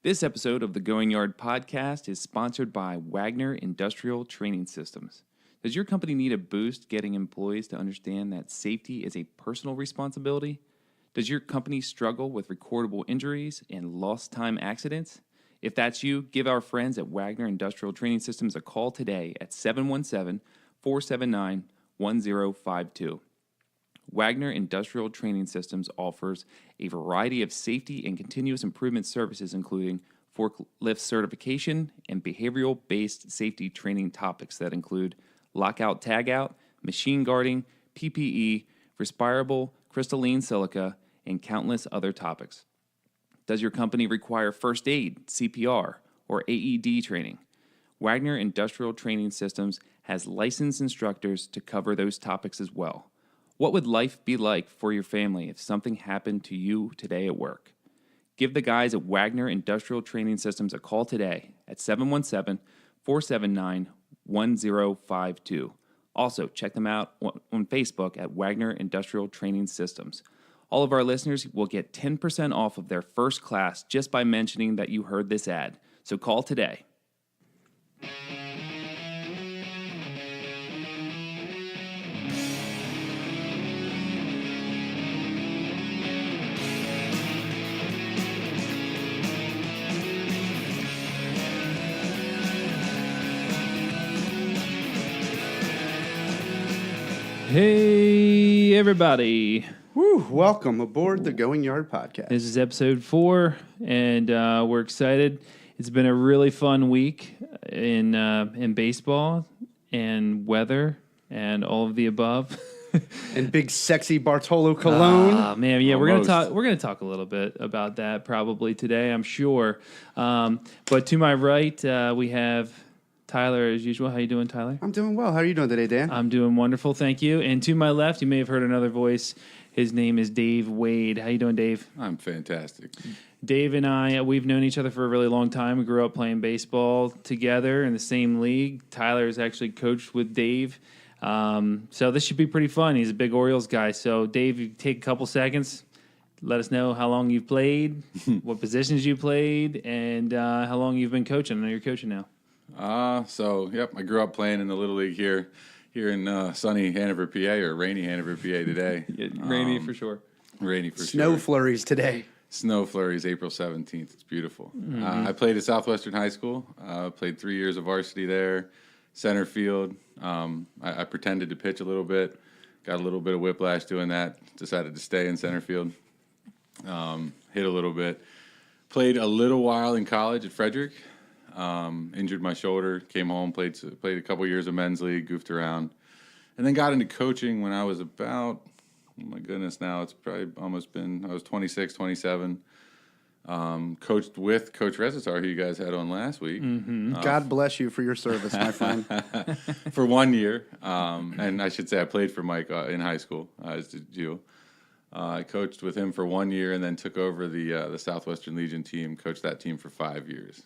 This episode of the Going Yard podcast is sponsored by Wagner Industrial Training Systems. Does your company need a boost getting employees to understand that safety is a personal responsibility? Does your company struggle with recordable injuries and lost time accidents? If that's you, give our friends at Wagner Industrial Training Systems a call today at 717-479-1052. Wagner Industrial Training Systems offers a variety of safety and continuous improvement services, including forklift certification and behavioral-based safety training topics that include lockout tagout, machine guarding, PPE, respirable, crystalline silica, and countless other topics. Does your company require first aid, CPR, or AED training? Wagner Industrial Training Systems has licensed instructors to cover those topics as well. What would life be like for your family if something happened to you today at work? Give the guys at Wagner Industrial Training Systems a call today at 717-479-1052. Also, check them out on Facebook at Wagner Industrial Training Systems. All of our listeners will get 10% off of their first class just by mentioning that you heard this ad. So call today. Hey, everybody. Woo, welcome aboard the Going Yard podcast. This is episode 4, and we're excited. It's been a really fun week in baseball and weather and all of the above. And big sexy Bartolo Colon. Man, yeah, Almost. we're gonna talk a little bit about that probably today, I'm sure. But to my right, we have Tyler, as usual. How you doing, Tyler? I'm doing well. How are you doing today, Dan? I'm doing wonderful, thank you. And to my left, you may have heard another voice. His name is Dave Wade. How you doing, Dave? I'm fantastic. Dave and I, we've known each other for a really long time. We grew up playing baseball together in the same league. Tyler has actually coached with Dave. So this should be pretty fun. He's a big Orioles guy. So, Dave, you take a couple seconds. Let us know how long you've played, what positions you played, and how long you've been coaching. I know you're coaching now. I grew up playing in the Little League here in sunny Hanover, PA, or rainy Hanover, PA today. Rainy for sure. Rainy for Snow sure. flurries today. Snow flurries, April 17th. It's beautiful. I played at Southwestern High School. Played 3 years of varsity there, center field. I pretended to pitch a little bit. Got a little bit of whiplash doing that. Decided to stay in center field. Hit a little bit. Played a little while in college at Frederick. Injured my shoulder, came home, played a couple years of men's league, goofed around, and then got into coaching when I was about, oh my goodness, now it's probably almost been, I was 26, 27. Coached with Coach Rezitar, who you guys had on last week. Mm-hmm. God bless you for your service, my friend. For 1 year. And I should say I played for Mike in high school, as did you. I coached with him for 1 year and then took over the Southwestern Legion team, coached that team for 5 years.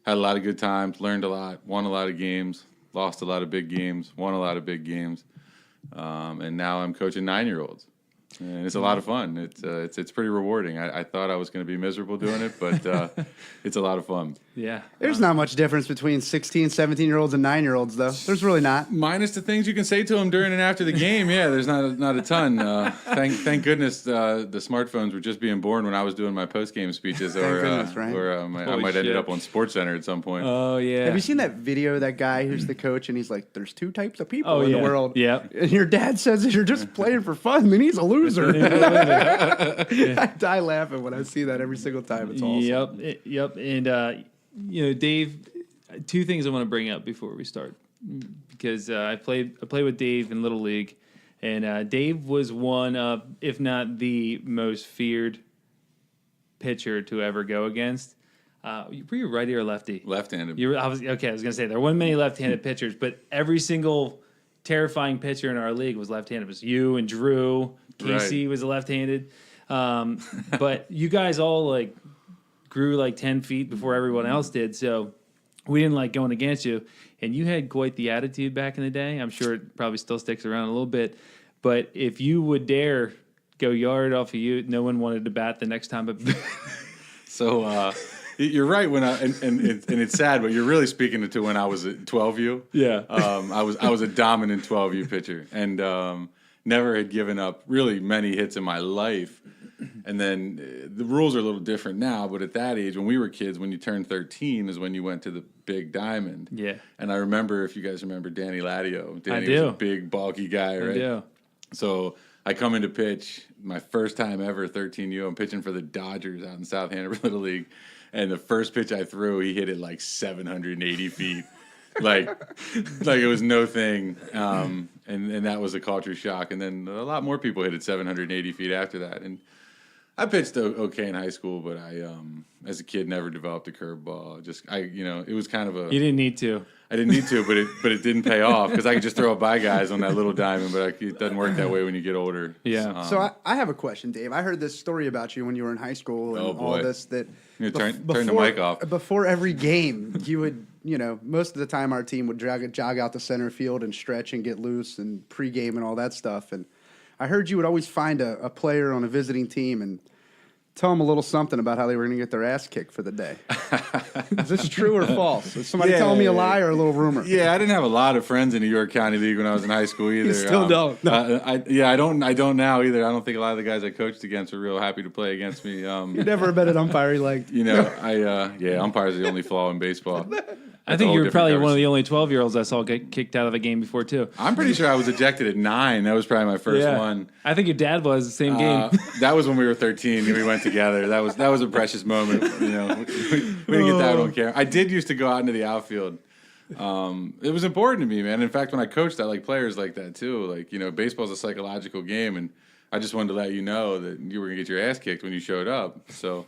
Had a lot of good times, learned a lot, won a lot of games, lost a lot of big games, won a lot of big games, and now I'm coaching 9-year-olds, and it's a lot of fun. It's pretty rewarding. I thought I was going to be miserable doing it, but it's a lot of fun. Yeah. There's not much difference between 16, 17-year-olds and 9-year-olds, though. There's really not. Minus the things you can say to them during and after the game. Yeah, there's not a ton. Thank goodness the smartphones were just being born when I was doing my post-game speeches, or goodness, right? I might end up on SportsCenter at some point. Oh, yeah. Have you seen that video of that guy who's the coach, and he's like, there's 2 types of people Oh, in yeah. the world. Yeah. And your dad says that you're just playing for fun, then he's a loser. I die laughing when I see that every single time. It's awesome. Yep. And, Dave, 2 things I want to bring up before we start. Because I played with Dave in Little League, and Dave was one of, if not the most feared pitcher to ever go against. Were you righty or lefty? Left-handed. I was going to say, there weren't many left-handed pitchers, but every single terrifying pitcher in our league was left-handed. It was you and Drew. Casey was left-handed. But you guys all, grew 10 feet before everyone else did, so we didn't like going against you. And you had quite the attitude back in the day. I'm sure it probably still sticks around a little bit. But if you would dare go yard off of you, no one wanted to bat the next time. So You're right and it's sad, but you're really speaking to when I was at 12U. Yeah. I was a dominant 12U pitcher and never had given up really many hits in my life. And then the rules are a little different now, but at that age, when we were kids, when you turned 13 is when you went to the big diamond. Yeah. And I remember, if you guys remember Danny Ladio. Danny I do. was a big, bulky guy, right? I do. So I come in to pitch my first time ever, 13U. I'm pitching for the Dodgers out in South Hanover Little League. And the first pitch I threw, he hit it like 780 feet. like it was no thing. And that was a culture shock. And then a lot more people hit it 780 feet after that. And I pitched okay in high school, but I, as a kid, never developed a curveball. It was kind of a. You didn't need to. I didn't need to, but it didn't pay off because I could just throw it by guys on that little diamond. But it doesn't work that way when you get older. Yeah. So I have a question, Dave. I heard this story about you when you were in high school and all this. That turn the mic off. Before every game, you would, most of the time our team would jog out to center field and stretch and get loose and pregame and all that stuff. And I heard you would always find a player on a visiting team and tell them a little something about how they were going to get their ass kicked for the day. Is this true or false? Is somebody telling me a lie or a little rumor? Yeah, I didn't have a lot of friends in the York County League when I was in high school either. You still don't. No. I don't now either. I don't think a lot of the guys I coached against were real happy to play against me. You never bet an umpire you liked. Umpires are the only flaw in baseball. I think you're probably one of the only 12-year-olds I saw get kicked out of a game before, too. I'm pretty sure I was ejected at 9. That was probably my first one. I think your dad was the same game. That was when we were 13 and we went together. That was a precious moment. We didn't get that. I don't care. I did used to go out into the outfield. It was important to me, man. In fact, when I coached, I like players like that, too. Baseball's a psychological game, and I just wanted to let you know that you were going to get your ass kicked when you showed up. So...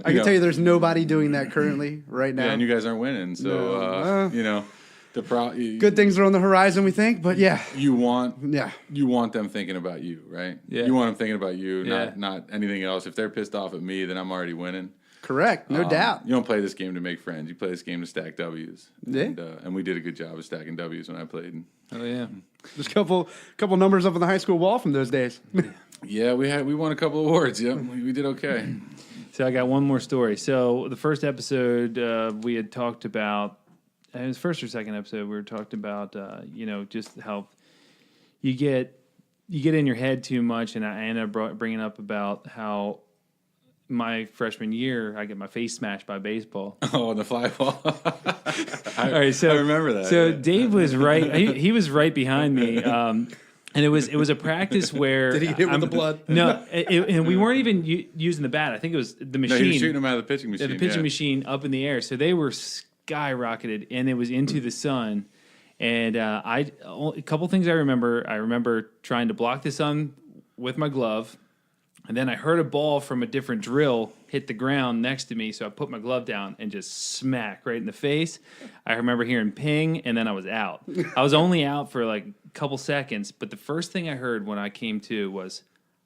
I can tell you there's nobody doing that currently right now. Yeah, and you guys aren't winning. So, good things are on the horizon, we think, but yeah. You want them thinking about you, right? Yeah. You want them thinking about you, not anything else. If they're pissed off at me, then I'm already winning. Correct, no doubt. You don't play this game to make friends. You play this game to stack W's. Yeah. And we did a good job of stacking W's when I played. Oh, yeah. There's a couple numbers up on the high school wall from those days. Yeah, we won a couple awards. Yep, we did okay. So I got one more story. So the first episode we had talked about, it was first or second episode, we were talking about, just how you get in your head too much. And I ended up bringing up about how my freshman year, I get my face smashed by baseball. Oh, on the fly ball. All right, so I remember that. So Dave was right. He was right behind me. And it was a practice where did he hit with the blood? No, and we weren't even using the bat. I think it was the machine. No, he was shooting them out of the pitching machine. The pitching machine up in the air, so they were skyrocketed, and it was into the sun. And a couple things I remember. I remember trying to block the sun with my glove, and then I heard a ball from a different drill hit the ground next to me, so I put my glove down and just smack right in the face. I remember hearing ping, and then I was out. I was only out for like couple seconds, but the first thing I heard when I came to was,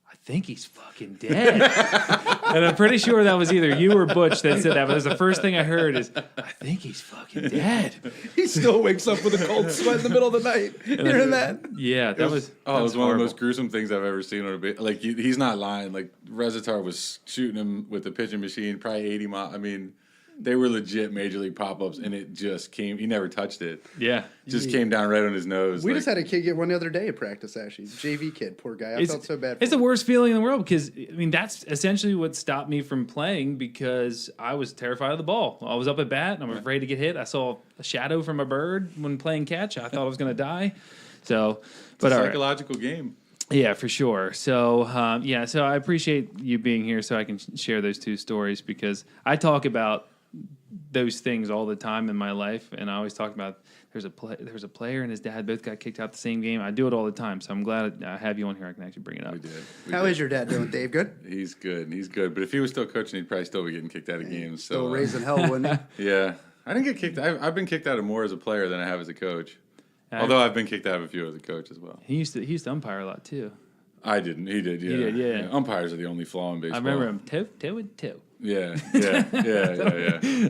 I think he's fucking dead. And I'm pretty sure that was either you or Butch that said that, but that was the first thing I heard is, I think he's fucking dead. He still wakes up with a cold sweat in the middle of the night. Hearing that? Yeah, that was one of the most gruesome things I've ever seen on a base. Like, he's not lying. Like, Rezitar was shooting him with the pitching machine, probably 80 miles. I mean, they were legit major league pop-ups, and it just came. He never touched it. Yeah. Just came down right on his nose. We just had a kid get one the other day at practice, actually. JV kid, poor guy. I felt so bad for It's him. the worst feeling in the world because, I mean, that's essentially what stopped me from playing because I was terrified of the ball. I was up at bat, and I'm afraid to get hit. I saw a shadow from a bird when playing catch. I thought I was going to die. So, it's a psychological game. Yeah, for sure. So, so I appreciate you being here so I can share those two stories because I talk about those things all the time in my life, and I always talk about there's a player and his dad both got kicked out the same game. I do it all the time, so I'm glad I have you on here. I can actually bring it up. We did. How is your dad doing, Dave? Good? He's good. But if he was still coaching, he'd probably still be getting kicked out of games. Still raising hell, wouldn't he? Yeah. I didn't get kicked. I've been kicked out of more as a player than I have as a coach. Although I've been kicked out of a few as a coach as well. He used to umpire a lot too. I didn't. He did. Yeah. He did, yeah. Umpires are the only flaw in baseball. I remember him toe and toe. Yeah.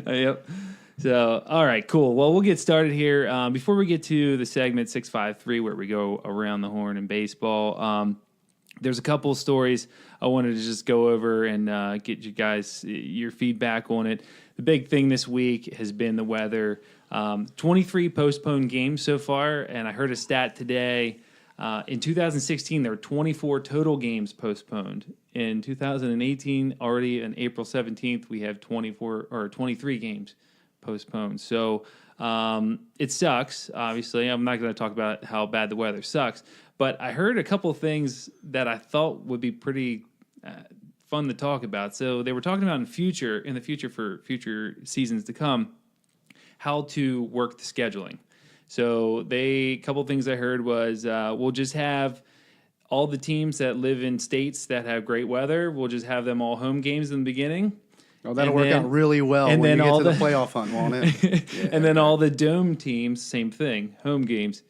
Yep. So, all right, cool. Well, we'll get started here. Before we get to the segment 653, where we go around the horn in baseball, there's a couple of stories I wanted to just go over and get you guys your feedback on it. The big thing this week has been the weather. 23 postponed games so far, and I heard a stat today. In 2016, there were 24 total games postponed. In 2018, already on April 17th, we have 23 games postponed. So it sucks, obviously. I'm not going to talk about how bad the weather sucks, but I heard a couple of things that I thought would be pretty fun to talk about. So they were talking about in the future for future seasons to come, how to work the scheduling. So a couple of things I heard was we'll just have all the teams that live in states that have great weather, we'll just have them all home games in the beginning. Oh, that'll work out really well and when then you get all to the playoff hunt, won't it? Yeah. And then all the dome teams, same thing, home games.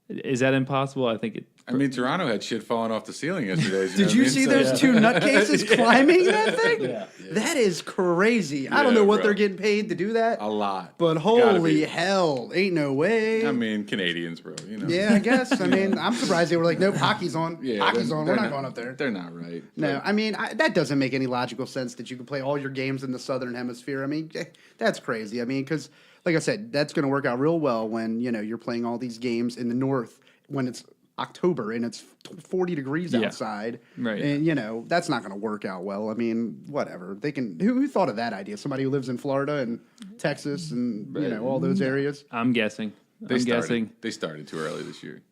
Is that impossible? I think it. I mean, Toronto had shit falling off the ceiling yesterday. Did you see those two nutcases climbing that thing? Yeah. That is crazy. I don't know what bro. they're getting paid to do that. A lot. But Gotta holy be. hell, ain't no way. I mean, Canadians, bro. You know. Yeah, I guess. I mean, I'm surprised they were like, nope, hockey's on. Yeah, Hockey's on. We're they're not going up there. They're not right. No, But I mean, that doesn't make any logical sense that you can play all your games in the Southern Hemisphere. I mean, that's crazy. I mean, because, like I said, that's going to work out real well when, you're playing all these games in the North when it's October and it's 40 degrees outside. Right. And, that's not going to work out well. I mean, whatever. They can. Who thought of that idea? Somebody who lives in Florida and Texas and, all those areas? I'm guessing. They started too early this year.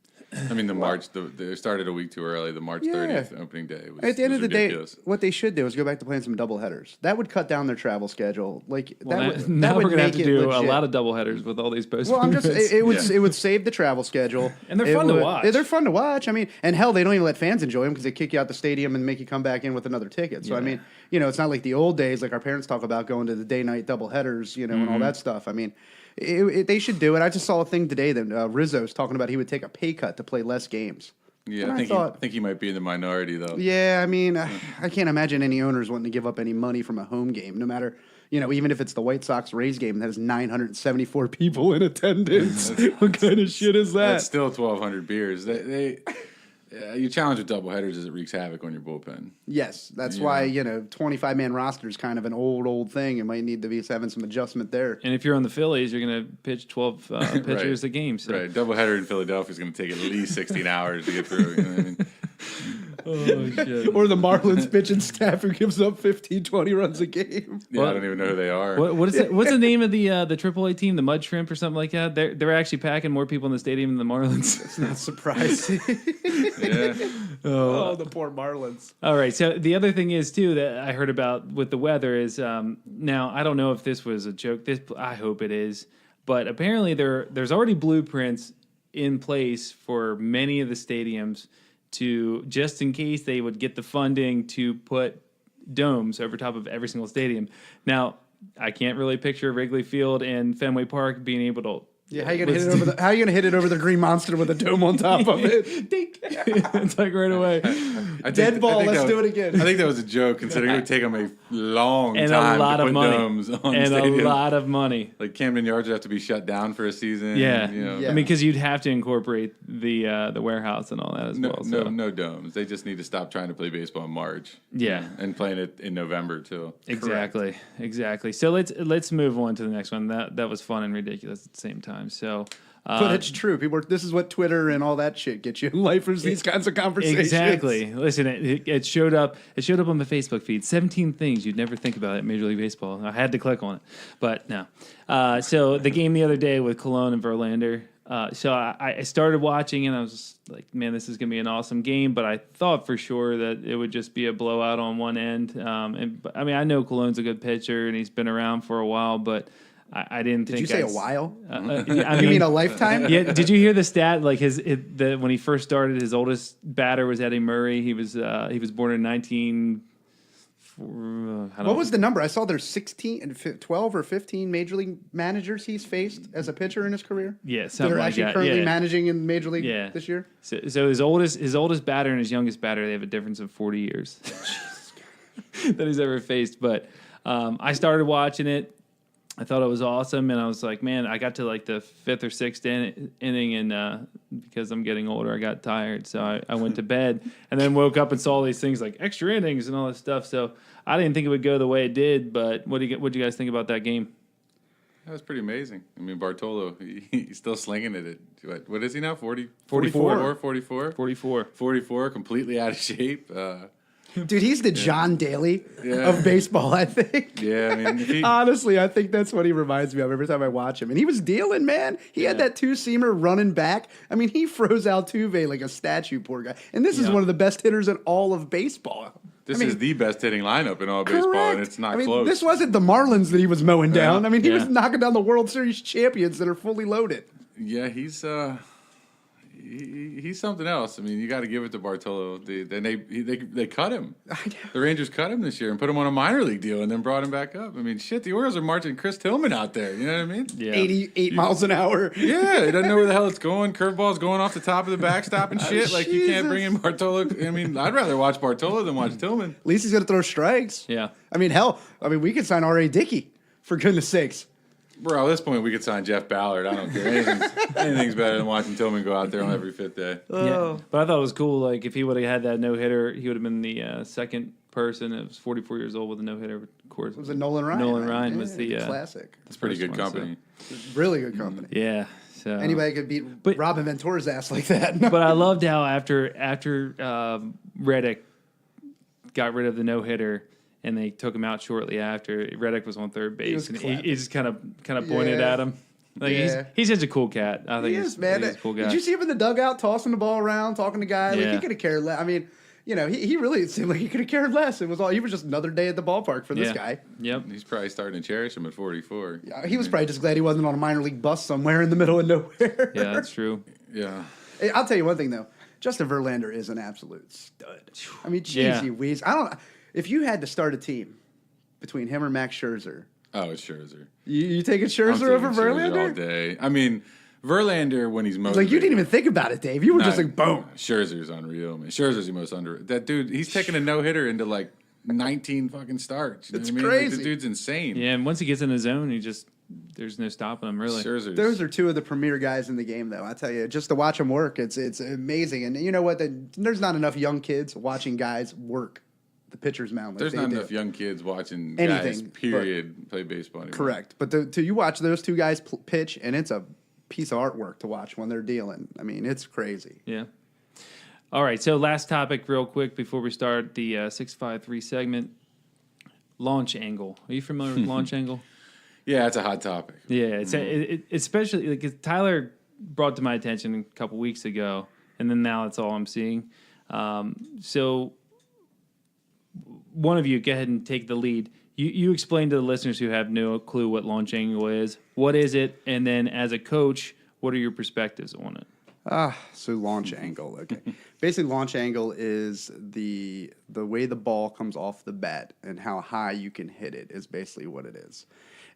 I mean, they started a week too early. The March 30th opening day was At the end of the ridiculous. day, what they should do is go back to playing some doubleheaders. That would cut down their travel schedule. Like Well, that would, now that would we're gonna have make to it do legit. a lot of doubleheaders with all these postponements. Well, I'm just it would save the travel schedule, And they're It fun to would- watch. They're fun to watch. I mean, and hell, they don't even let fans enjoy them because they kick you out the stadium and make you come back in with another ticket. So I Yeah. mean, it's not like the old days like our parents talk about going to the day-night doubleheaders, and all that stuff. I mean, they should do it. I just saw a thing today that Rizzo's talking about he would take a pay cut to play less games. Yeah, And I think he might be in the minority though. Yeah, I mean, I can't imagine any owners wanting to give up any money from a home game, no matter, even if it's the White Sox Rays game that has 974 people in attendance. What kind of shit is that? That's still 1,200 beers. Your challenge with doubleheaders is it wreaks havoc on your bullpen. Yes, that's why 25-man roster is kind of an old thing. It might need to be having some adjustment there. And if you're on the Phillies, you're going to pitch 12 pitchers a game. So. Right, doubleheader in Philadelphia is going to take at least 16 hours to get through. You know what I mean? Oh, shit. Or the Marlins pitching staff who gives up 15, 20 runs a game. Yeah, I don't even know who they are. What is it? What's the name of the AAA team? The Mud Shrimp or something like that? They're actually packing more people in the stadium than the Marlins. It's not surprising. Yeah. Oh, the poor Marlins. All right. So the other thing is too that I heard about with the weather is now I don't know if this was a joke. I hope it is, but apparently there's already blueprints in place for many of the stadiums to just in case they would get the funding to put domes over top of every single stadium. Now I can't really picture Wrigley Field and Fenway Park being able to. Yeah, how you gonna hit it over the Green Monster with a dome on top of it? Dink. It's like right away. Dead ball. Let's do it again. I think that was a joke, considering it would take them a long And time a lot to of put money. domes on And the stadium. a lot of money. Like Camden Yards would have to be shut down for a season. Yeah. Yeah. I mean, because you'd have to incorporate the warehouse and all that as well. So. No domes. They just need to stop trying to play baseball in March. Yeah. And playing it in November too. Exactly. So let's move on to the next one. That was fun and ridiculous at the same time. So. But it's true. This is what Twitter and all that shit gets you in life. Is these kinds of conversations. Exactly. Listen, it showed up. It showed up on the Facebook feed. 17 things you'd never think about at Major League Baseball. I had to click on it, but no. So the game the other day with Cologne and Verlander. So I started watching and I was just like, man, this is gonna be an awesome game. But I thought for sure that it would just be a blowout on one end. But I mean, I know Cologne's a good pitcher and he's been around for a while, but. I didn't think. Did you say a while? I You mean a lifetime? Yeah. Did you hear the stat? Like when he first started, his oldest batter was Eddie Murray. He was born in 19. What was the number? I saw there's 12 or 15 major league managers he's faced as a pitcher in his career. Yeah, that something are like actually that. currently Yeah. managing in major league this year. So his oldest batter and his youngest batter, they have a difference of 40 years that he's ever faced. But I started watching it. I thought it was awesome, and I was like, man, I got to like the fifth or sixth inning, and because I'm getting older, I got tired, so I went to bed, and then woke up and saw all these things like extra innings and all this stuff. So I didn't think it would go the way it did, but what do you guys think about that game? That was pretty amazing. I mean, Bartolo, he's still slinging it at, what is he now, 40? 44. 44? 44, completely out of shape. Dude, he's the John Daly of baseball, I think. Yeah, I mean, honestly, I think that's what he reminds me of every time I watch him. And he was dealing, man. He had that two-seamer running back. I mean, he froze Altuve like a statue, poor guy. And this is one of the best hitters in all of baseball. This is the best hitting lineup in all baseball, and it's not close. This wasn't the Marlins that he was mowing down. I mean, he was knocking down the World Series champions that are fully loaded. Yeah, he's something else. I mean, you got to give it to Bartolo. They cut him. The Rangers cut him this year and put him on a minor league deal, and then brought him back up. I mean, shit, the Orioles are marching Chris Tillman out there. You know what I mean? Yeah. 88 miles an hour. Yeah, he doesn't know where the hell it's going. Curveball's going off the top of the backstop and shit. Like, you can't bring in Bartolo. I mean, I'd rather watch Bartolo than watch Tillman. At least he's going to throw strikes. Yeah. I mean, hell, we could sign R.A. Dickey, for goodness sakes. Bro, at this point, we could sign Jeff Ballard. I don't care. Anything's better than watching Tillman go out there on every fifth day. Yeah. But I thought it was cool. Like, if he would have had that no-hitter, he would have been the second person that was 44 years old with a no-hitter. Of course, Was it Nolan Ryan? Nolan Ryan was the classic. It's pretty good company. Really good company. Yeah. So anybody could beat Robin Ventura's ass like that. But I loved how after Reddick got rid of the no-hitter, and they took him out shortly after, Reddick was on third base, and he just kind of pointed at him. Like he's such a cool cat. I think he is, man. He's a cool guy. Did you see him in the dugout tossing the ball around, talking to guys? Yeah. Like, he could have cared less. I mean, he really seemed like he could have cared less. He was just another day at the ballpark for this guy. Yep. He's probably starting to cherish him at 44. Yeah, he was probably just glad he wasn't on a minor league bus somewhere in the middle of nowhere. Yeah, that's true. Yeah. Hey, I'll tell you one thing though. Justin Verlander is an absolute stud. I mean, cheesy wheeze. If you had to start a team between him or Max Scherzer. Oh, it's Scherzer. You taking Scherzer over Verlander? All day. I mean, Verlander, when he's motivated. Like, you didn't even think about it, Dave. You were just like, boom. Scherzer's unreal, man. Scherzer's the most underrated. That dude, he's taking a no-hitter into, like, 19 fucking starts. You know It's what I mean? crazy. Like, the dude's insane. Yeah, and once he gets in his zone, there's no stopping him, really. Scherzer's. Those are two of the premier guys in the game, though. I tell you, just to watch them work, it's amazing. And you know what? There's not enough young kids watching guys work the pitcher's mound. There's not enough young kids watching anything, guys, period, play baseball anymore. Correct. But you watch those two guys pitch, and it's a piece of artwork to watch when they're dealing. I mean, it's crazy. Yeah. All right, so last topic real quick before we start the 653 segment. Launch angle. Are you familiar with launch angle? Yeah, it's a hot topic. Yeah, it's especially like Tyler brought to my attention a couple weeks ago, and then now it's all I'm seeing. So one of you, go ahead and take the lead. You explain to the listeners who have no clue what launch angle is. What is it? And then as a coach, what are your perspectives on it? So launch angle. Okay. Basically, launch angle is the way the ball comes off the bat and how high you can hit it is basically what it is.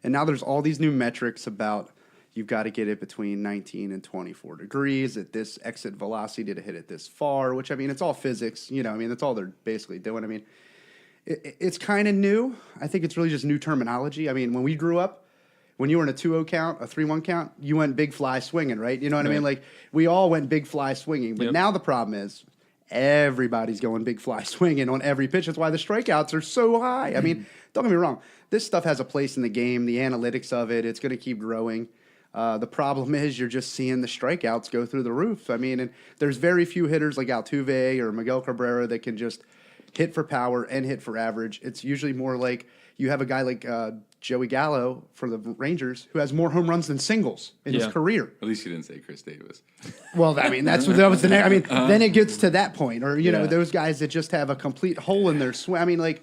And now there's all these new metrics about you've got to get it between 19 and 24 degrees at this exit velocity to hit it this far, which, I mean, it's all physics. I mean, that's all they're basically doing. I mean, it's kind of new. I think it's really just new terminology. I mean, when we grew up, when you were in a 2-0 count, a 3-1 count, you went big fly swinging, right? You know what I mean? Like, we all went big fly swinging. But now the problem is everybody's going big fly swinging on every pitch. That's why the strikeouts are so high. I mean, don't get me wrong. This stuff has a place in the game. The analytics of it, it's going to keep growing. The problem is you're just seeing the strikeouts go through the roof. I mean, and there's very few hitters like Altuve or Miguel Cabrera that can just hit for power and hit for average. It's usually more like you have a guy like Joey Gallo for the Rangers who has more home runs than singles in his career. At least you didn't say Chris Davis. Well, I mean, that was the next. I mean, then it gets to that point, or you know, those guys that just have a complete hole in their swing. I mean, like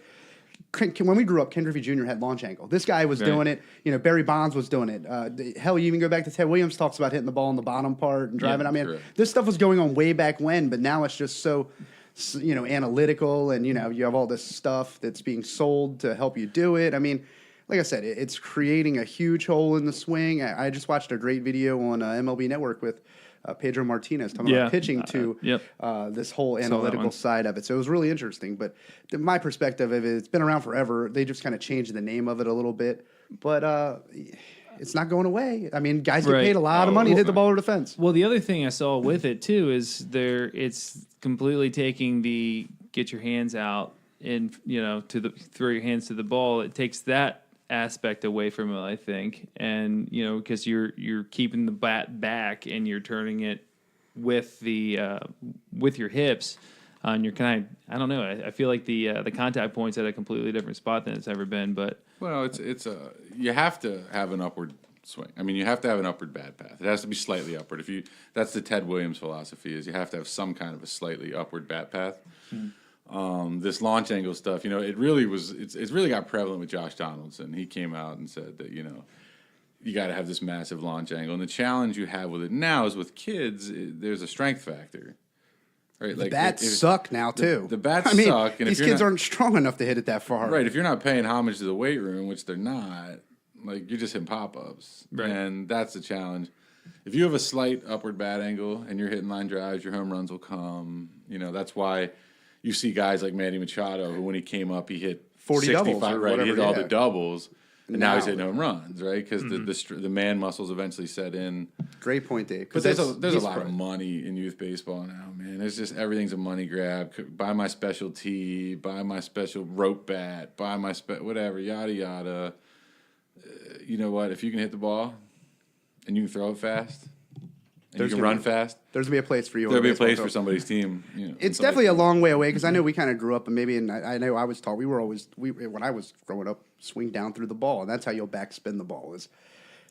when we grew up, Ken Griffey Jr. had launch angle. This guy was doing it. You know, Barry Bonds was doing it. Hell, you even go back to Ted Williams talks about hitting the ball on the bottom part and driving. I mean, this stuff was going on way back when, but now it's just so analytical, and you have all this stuff that's being sold to help you do it. I mean, like I said, it's creating a huge hole in the swing. I just watched a great video on MLB Network with Pedro Martinez talking about pitching to this whole analytical side of it. So it was really interesting. But my perspective of it, it's been around forever. They just kind of changed the name of it a little bit. but it's not going away. I mean, guys get Right. paid a lot of money to hit the ball over the fence. Well, the other thing I saw with it too is it's completely taking the get your hands out and throw your hands to the ball. It takes that aspect away from it, I think, and because you're keeping the bat back and you're turning it with with your hips. And you're I don't know. I feel like the contact point's at a completely different spot than it's ever been. But Well, you have to have an upward swing. I mean, you have to have an upward bat path. It has to be slightly upward. That's the Ted Williams philosophy, is you have to have some kind of a slightly upward bat path. This launch angle stuff, it really it's really got prevalent with Josh Donaldson. He came out and said that, you got to have this massive launch angle. And the challenge you have with it now is with kids, there's a strength factor. Right, the bats suck now too. The bats I mean, suck. And these kids aren't strong enough to hit it that far. Right. If you're not paying homage to the weight room, which they're not, like you're just hitting pop-ups. Right. And that's the challenge. If you have a slight upward bat angle and you're hitting line drives, your home runs will come. That's why you see guys like Manny Machado, who when he came up, he hit 40 doubles or right? whatever, He hit all yeah. the doubles. And now he's Now- hitting home runs, right? Because the man muscles eventually set in. Great point, Dave. But there's a lot of money in youth baseball now, man. There's just everything's a money grab. Buy my special tee, buy my special rope bat, buy my whatever, yada yada. You know what? If you can hit the ball and you can throw it fast and you can run fast, There's gonna be a place for you. there'll on be the a place baseball for field. somebody's team. It's definitely a long way away because I know we kind of grew up and I know I was taught when I was growing up, swing down through the ball, and that's how you'll backspin the ball is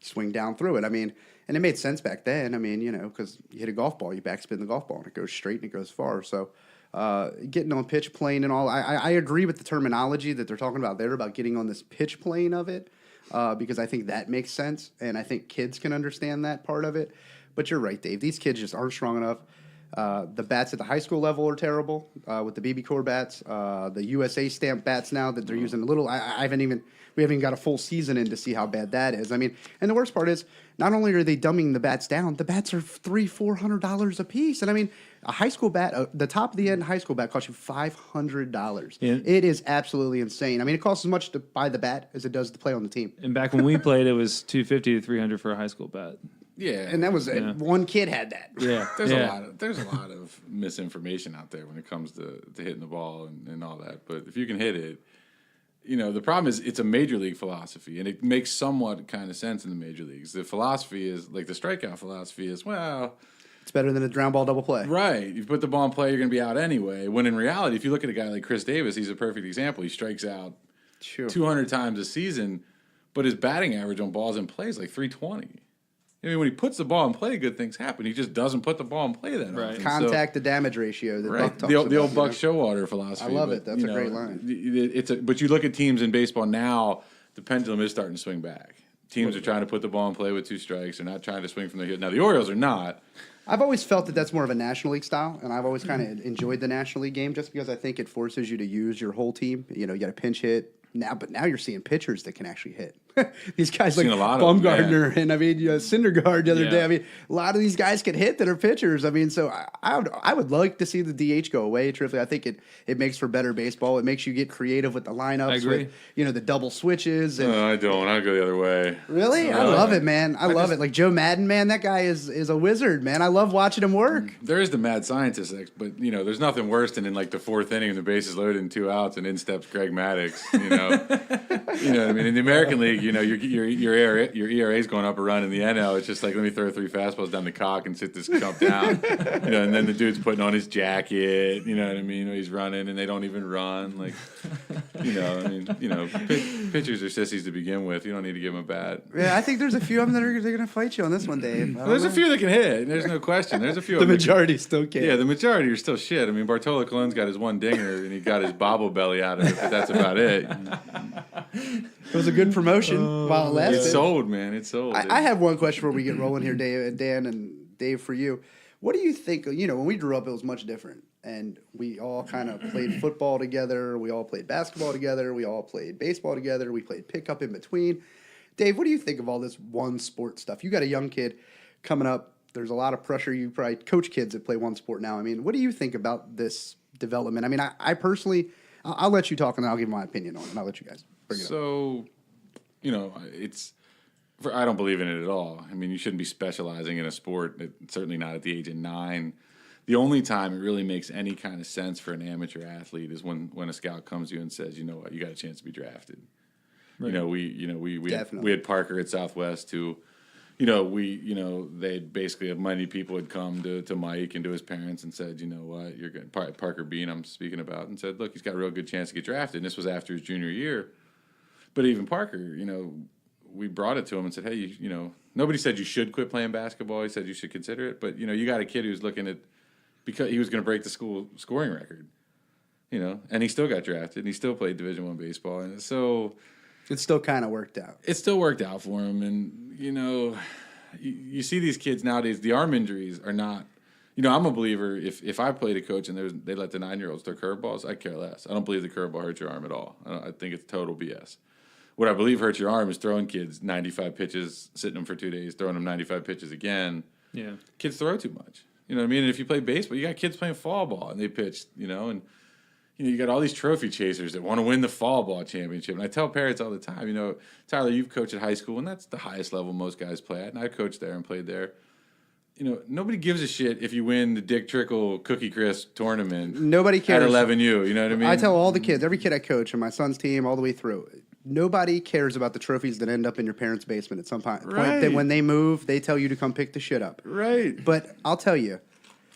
swing down through it. I mean, and it made sense back then. I mean, because you hit a golf ball, you backspin the golf ball and it goes straight and it goes far. So getting on pitch plane and all, I agree with the terminology that they're talking about there about getting on this pitch plane of it because I think that makes sense and I think kids can understand that part of it. But you're right, Dave. These kids just aren't strong enough. The bats at the high school level are terrible with the BB Core bats. The USA stamp bats now that they're using a little. We haven't even got a full season in to see how bad that is. I mean, and the worst part is not only are they dumbing the bats down, the bats are $300-$400 a piece. And I mean, a high school bat, the top of the end high school bat costs you $500. Yeah. It is absolutely insane. I mean, it costs as much to buy the bat as it does to play on the team. and back when we played, it was $250 to $300 for a high school bat. Yeah, And that was one kid had that. Yeah, There's a lot of misinformation out there when it comes to hitting the ball and all that. But if you can hit it, the problem is it's a major league philosophy, and it makes somewhat kind of sense in the major leagues. The philosophy is like the strikeout philosophy is, well, It's better than a ground ball double play. right. You put the ball in play, you're going to be out anyway. When in reality, if you look at a guy like Chris Davis, he's a perfect example. He strikes out Sure. 200 times a season, but his batting average on balls in play is like 320. I mean, when he puts the ball in play, good things happen. He just doesn't put the ball in play that Right. often. Contact to damage ratio. That Right, Buck talks the old about, Buck Showalter philosophy. I love but, it. That's a great line. But you look at teams in baseball now, the pendulum is starting to swing back. Teams are trying to put the ball in play with 2 strikes. They're not trying to swing from the hip. Now the Orioles are not. I've always felt that that's more of a National League style, and I've always kind of enjoyed the National League game just because I think it forces you to use your whole team. You got a pinch hit now, but now you're seeing pitchers that can actually hit. These guys like Seen a lot of them, Bumgarner and Syndergaard the other Yeah. day. I mean, a lot of these guys can hit that are pitchers. I mean, so I would like to see the DH go away. Truthfully, I think it makes for better baseball. It makes you get creative with the lineups. I agree. With, the double switches. And, I don't. I go the other way. really, I love it, man. I love it. Like Joe Madden, man, that guy is a wizard, man. I love watching him work. There is the mad scientist, but there's nothing worse than in like the 4th inning and the bases loaded and 2 outs and in steps Greg Maddux. You know what I mean? In the American League, your ERA is going up a run. In the NL, it's just like let me throw 3 fastballs down the cock and sit this chump down. And then the dude's putting on his jacket. You know what I mean? He's running and they don't even run. Like, pitchers are sissies to begin with. You don't need to give them a bat. Yeah, I think there's a few of them that are going to fight you on this one, Dave. There's a few that can hit. There's no question. There's a few. The of them that can- majority still can't. Yeah, the majority are still shit. I mean, Bartolo Colon's got his 1 dinger and he got his bobble belly out of it, but that's about it. It was a good promotion while it lasted. It's sold, man. It's sold. I have one question before we get rolling here, Dave, Dan and Dave, for you. What do you think? When we grew up, it was much different. And we all kind of played football together. We all played basketball together. We all played baseball together. We played pickup in between. Dave, what do you think of all this one sport stuff? You got a young kid coming up. There's a lot of pressure. You probably coach kids that play one sport now. I mean, what do you think about this development? I mean, I personally, I'll let you talk and then I'll give my opinion on it. And I'll let you guys bring it up. So, I don't believe in it at all. I mean, you shouldn't be specializing in a sport, certainly not at the age of 9. The only time it really makes any kind of sense for an amateur athlete is when a scout comes to you and says, you know what, you got a chance to be drafted. Right. We had Parker at Southwest who, they basically many people had come to Mike and to his parents and said, you know what, you're going Parker Bean I'm speaking about, and said, look, he's got a real good chance to get drafted. And this was after his junior year. But even Parker, we brought it to him and said, hey, nobody said you should quit playing basketball. He said you should consider it. But, you got a kid who's looking at, because he was going to break the school scoring record, and he still got drafted and he still played Division I baseball. And so it still kind of worked out. It still worked out for him. And, you see these kids nowadays, the arm injuries are not, I'm a believer. If I played a coach and they let the 9-year-olds throw curveballs, I care less. I don't believe the curveball hurts your arm at all. I think it's total BS. What I believe hurts your arm is throwing kids 95 pitches, sitting them for 2 days, throwing them 95 pitches again. Yeah. Kids throw too much. You know what I mean? And if you play baseball, you got kids playing fall ball and they pitch, and you got all these trophy chasers that want to win the fall ball championship. And I tell parents all the time, Tyler, you've coached at high school, and that's the highest level most guys play at. And I coached there and played there. Nobody gives a shit if you win the Dick Trickle Cookie Crisp tournament. Nobody cares. At 11U, you know what I mean? I tell all the kids, every kid I coach on my son's team all the way through, nobody cares about the trophies that end up in your parents' basement at some point. Right. That when they move, they tell you to come pick the shit up. Right. But I'll tell you,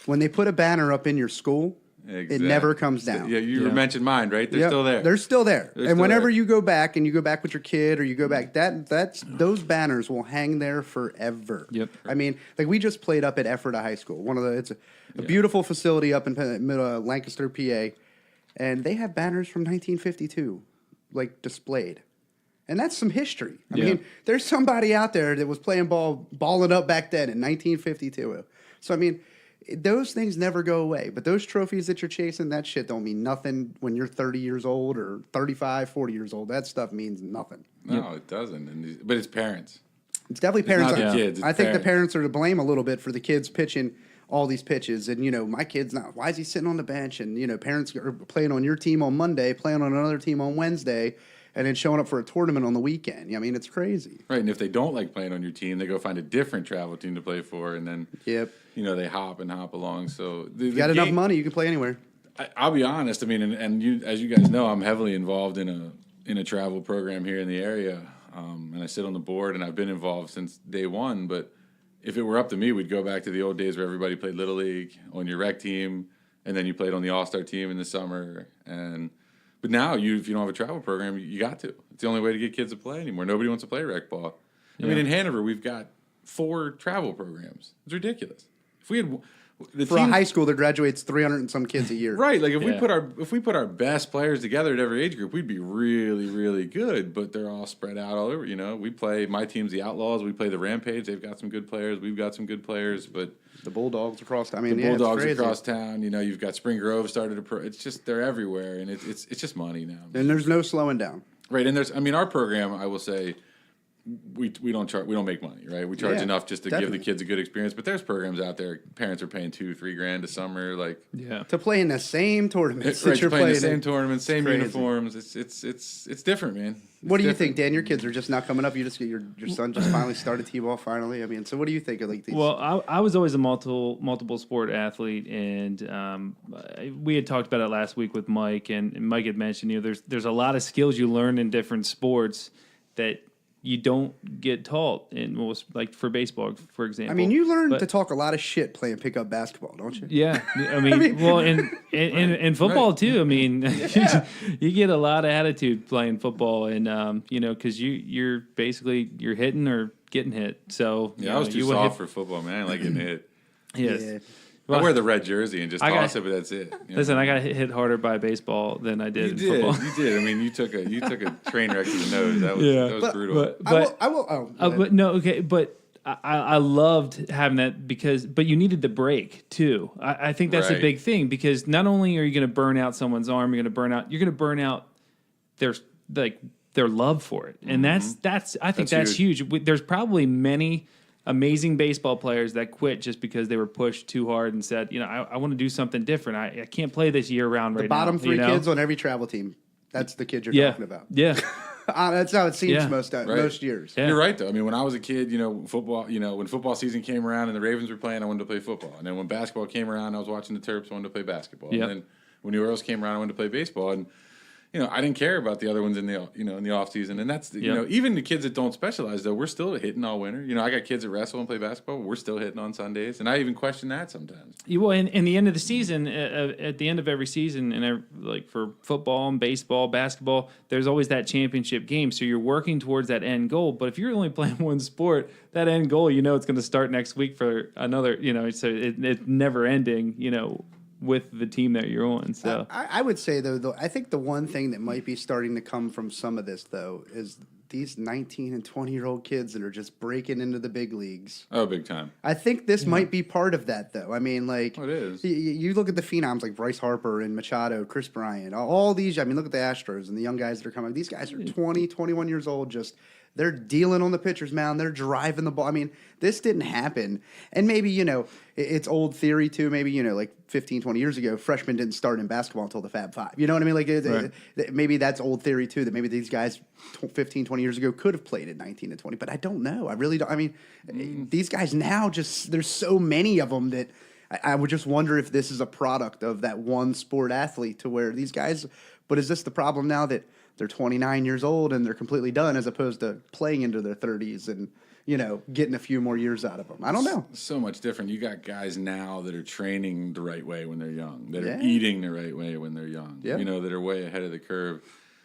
when they put a banner up in your school, It never comes down. Yeah, you mentioned mine, right? They're still there. They're still there. They're and still whenever there. you go back and you go back with your kid or you go back, those banners will hang there forever. Yep. I mean, like we just played up at Ephrata High School. It's a beautiful facility up in Lancaster, PA, and they have banners from 1952, like displayed. And that's some history. I mean, there's somebody out there that was playing balling up back then in 1952. So I mean, those things never go away. But those trophies that you're chasing, that shit don't mean nothing when you're 30 years old or 35, 40 years old. That stuff means nothing. No, it doesn't. But it's parents. It's definitely parents. It's not the kids. I think the parents are to blame a little bit for the kids pitching all these pitches. And, my kid's not. Why is he sitting on the bench? And, parents are playing on your team on Monday, playing on another team on Wednesday, and then showing up for a tournament on the weekend. I mean, it's crazy. Right, and if they don't like playing on your team, they go find a different travel team to play for, and then they hop along. So you got enough money, you can play anywhere. I'll be honest. I mean, and you, as you guys know, I'm heavily involved in a travel program here in the area, and I sit on the board, and I've been involved since day one. But if it were up to me, we'd go back to the old days where everybody played Little League on your rec team, and then you played on the All-Star team in the summer, But now, if you don't have a travel program, you got to. It's the only way to get kids to play anymore. Nobody wants to play rec ball. I mean, in Hanover, we've got 4 travel programs. It's ridiculous. If we had for a high school that graduates 300 and some kids a year, right? Like if we put our best players together at every age group, we'd be really, really good. But they're all spread out all over. We play. My team's the Outlaws. We play the Rampage. They've got some good players. We've got some good players, but. The Bulldogs across. The Bulldogs across town. You've got Spring Grove started a pro. It's just they're everywhere, and it's just money now. And there's no slowing down. Right, and our program, I will say, we don't charge. We don't make money, right? We charge enough just to give the kids a good experience. But there's programs out there. Parents are paying $2-3 a summer, to play in the same tournaments. Right, to play in the same tournaments, same uniforms. It's different, man. What do you think, Dan? Your kids are just not coming up. You just your son just finally started t-ball. Finally, I mean, so what do you think of these? Well, I was always a multiple sport athlete, and we had talked about it last week with Mike, and Mike had mentioned there's a lot of skills you learn in different sports that you don't get taught like for baseball, for example. I mean, you learn to talk a lot of shit playing pickup basketball, don't you? Yeah, I mean, well, in football too. I mean, you get a lot of attitude playing football, and because you're basically hitting or getting hit. So I was too soft for football, man. I like getting hit. Yes. Yeah. I wear the red jersey and just toss it, but that's it. Listen, I got hit harder by baseball than I did in football. You did. I mean, you took a train wreck to the nose. That was brutal. But I loved having that but you needed the break too. I think that's a big thing because not only are you going to burn out someone's arm, you're going to burn out their love for it, and that's huge. There's probably many amazing baseball players that quit just because they were pushed too hard and said, I want to do something different. I can't play this year round right now. The bottom 3 kids on every travel team. That's the kid you're talking about. Yeah. That's how it seems Yeah. most years. Yeah. You're right, though. I mean, when I was a kid, football, when football season came around and the Ravens were playing, I wanted to play football. And then when basketball came around, I was watching the Terps, I wanted to play basketball. Yep. And then when the Orioles came around, I wanted to play baseball. And, I didn't care about the other ones in the, in the off season. And that's, even the kids that don't specialize, though, we're still hitting all winter. I got kids that wrestle and play basketball. We're still hitting on Sundays. And I even question that sometimes. Well, in the end of the season, at the end of every season, and like for football and baseball, basketball, there's always that championship game. So you're working towards that end goal. But if you're only playing one sport, that end goal, it's going to start next week for another. So it's never ending. With the team that you're on. So I would say though, I think the one thing that might be starting to come from some of this though is these 19 and 20-year-old kids that are just breaking into the big leagues. Oh, big time. I think this might be part of that though. I mean, like it is. You look at the phenoms like Bryce Harper and Machado, Chris Bryant, all these. I mean, look at the Astros and the young guys that are coming. These guys are 20, 21 years old. Just they're dealing on the pitcher's mound. They're driving the ball. I mean, this didn't happen. And maybe, it's old theory too. Maybe, like 15, 20 years ago, freshmen didn't start in basketball until the Fab Five. You know what I mean? Like, maybe that's old theory too, that maybe these guys 15, 20 years ago could have played at 19 and 20. But I don't know. I really don't. I mean, these guys now there's so many of them that I would just wonder if this is a product of that one sport athlete to where these guys, but is this the problem now that they're 29 years old and they're completely done as opposed to playing into their 30s and, getting a few more years out of them? I don't know. So much different. You got guys now that are training the right way when they're young, that are eating the right way when they're young, that are way ahead of the curve.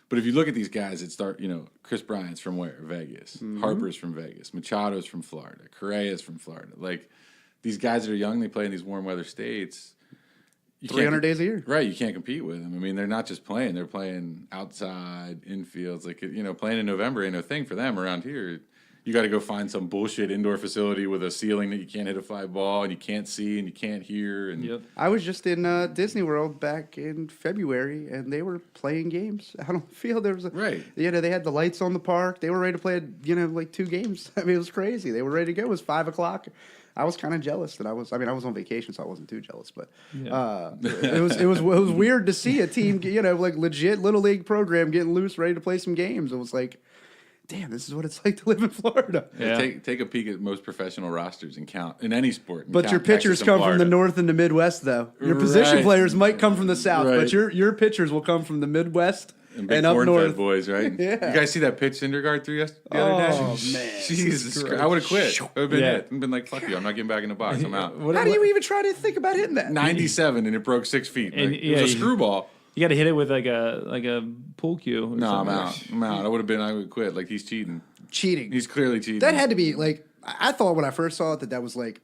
But if you look at these guys that start, Chris Bryant's from where? Vegas. Mm-hmm. Harper's from Vegas. Machado's from Florida. Correa's from Florida. Like, these guys that are young, they play in these warm weather states. 300 days a year. Right, you can't compete with them. I mean, they're not just playing; they're playing outside, infields. Like, playing in November ain't no thing for them around here. You got to go find some bullshit indoor facility with a ceiling that you can't hit a fly ball and you can't see and you can't hear. And I was just in Disney World back in February, and they were playing games out on the field. There was they had the lights on the park. They were ready to play, like 2 games. I mean, it was crazy. They were ready to go. It was 5:00. I was kind of jealous that I was on vacation, so I wasn't too jealous. But it was weird to see a team, like legit little league program getting loose, ready to play some games. It was like, damn, this is what it's like to live in Florida. Yeah. Take a peek at most professional rosters and count in any sport. But your pitchers come from the North and the Midwest, though. Your position players might come from the South, but your pitchers will come from the Midwest. And up north, boys, right? Yeah. You guys see that pitch Syndergaard threw the other day? Oh man, Jesus Christ! I would have quit. I would have been it. I've been like, "Fuck you! I'm not getting back in the box. I'm out." How do you even try to think about hitting that? 97, and it broke 6 feet. Like, it was a screwball. You got to hit it with like a pool cue. No, I'm out. I would have quit. Like, he's cheating. He's clearly cheating. That had to be like, I thought when I first saw it that was like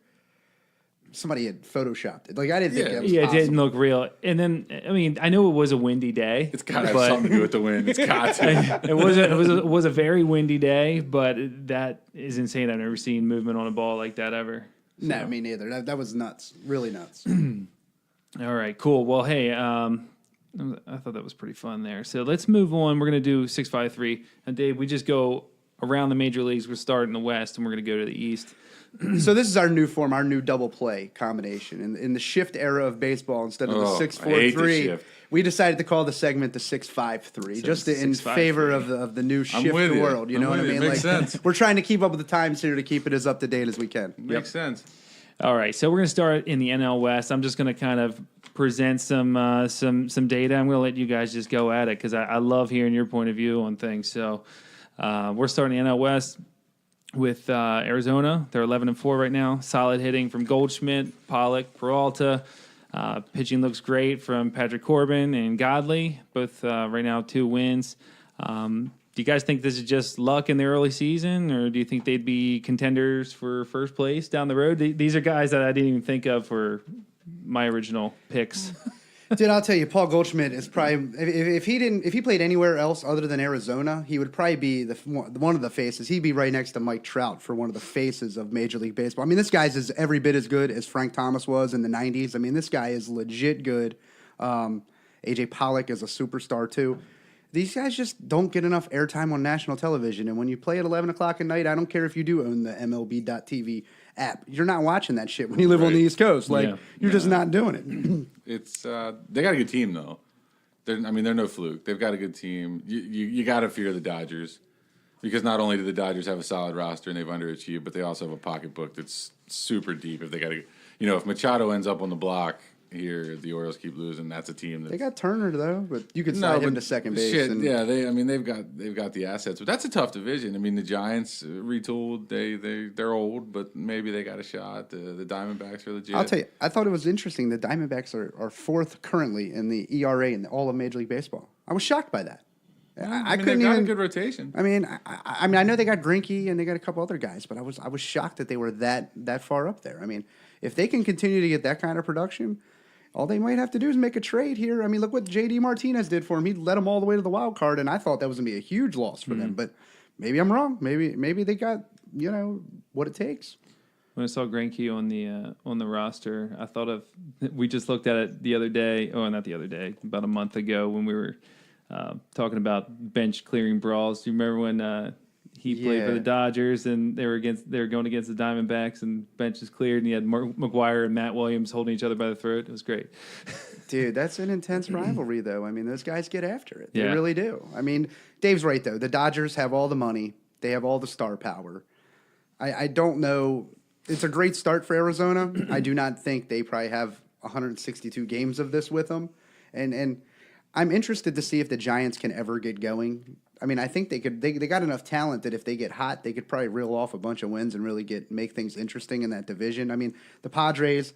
somebody had photoshopped it. Like, I didn't think that was possible. It didn't look real. And then, I mean, I know it was a windy day. It's got to have something to do with the wind. It's got to. It was a very windy day, but that is insane. I've never seen movement on a ball like that ever. So. No, me neither. That was nuts. Really nuts. All right, cool. Well, hey, I thought that was pretty fun there. So let's move on. We're going to do 653. And Dave, we just go around the major leagues. We're starting in the West, and we're going to go to the East. So this is our new form, our new double play combination. In the shift era of baseball, instead of the 6-4-3, we decided to call the segment the 6-5-3, just in favor of the new shift world. You know what I mean? Makes sense. We're trying to keep up with the times here to keep it as up to date as we can. Makes sense. All right, so we're going to start in the NL West. I'm just going to kind of present some data. I'm going to let you guys just go at it because I love hearing your point of view on things. So we're starting the NL West with Arizona. They're 11-4 right now. Solid hitting from Goldschmidt, Pollock, Peralta. Pitching looks great from Patrick Corbin and Godley. Both right now 2 wins. Do you guys think this is just luck in the early season, or do you think they'd be contenders for first place down the road? These are guys that I didn't even think of for my original picks. Dude, I'll tell you, Paul Goldschmidt is probably if he played anywhere else other than Arizona, he would probably be one of the faces. He'd be right next to Mike Trout for one of the faces of Major League Baseball. I mean, this guy's is every bit as good as Frank Thomas was in the '90s. I mean, this guy is legit good. AJ Pollock is a superstar too. These guys just don't get enough airtime on national television. And when you play at 11 o'clock at night, I don't care if you do own the MLB.TV app. You're not watching that shit when you live on the East Coast. Like, you're just not doing it. It's they got a good team, though. They're no fluke. They've got a good team. You got to fear the Dodgers because not only do the Dodgers have a solid roster and they've underachieved, but they also have a pocketbook that's super deep. If they got to, if Machado ends up on the block here, the Orioles keep losing. That's a team that They got Turner though, but you could slide him to second base. Yeah, they've got the assets, but that's a tough division. I mean, the Giants retooled. They're old, but maybe they got a shot. The Diamondbacks are legit. I'll tell you, I thought it was interesting. The Diamondbacks are fourth currently in the ERA in all of Major League Baseball. I was shocked by that. I couldn't they've got even. a good rotation. I mean, I know they got Greinke and they got a couple other guys, but I was shocked that they were that far up there. I mean, if they can continue to get that kind of production. All they might have to do is make a trade here. I mean, look what J.D. Martinez did for him. He led them all the way to the wild card, and I thought that was going to be a huge loss for them. But maybe I'm wrong. Maybe they got what it takes. When I saw Greinke on the roster, I thought of we just looked at it the other day. Oh, not the other day, about a month ago when we were talking about bench clearing brawls. Do you remember when he played for the Dodgers and they were going against the Diamondbacks and bench is cleared and you had McGuire and Matt Williams holding each other by the throat? It was great. Dude, that's an intense rivalry, though. I mean, those guys get after it. They Yeah. really do. I mean, Dave's right, though. The Dodgers have all the money. They have all the star power. I don't know. It's a great start for Arizona. I do not think they probably have 162 games of this with them. And I'm interested to see if the Giants can ever get going. I mean, I think they could. They got enough talent that if they get hot, they could probably reel off a bunch of wins and really make things interesting in that division. I mean, the Padres,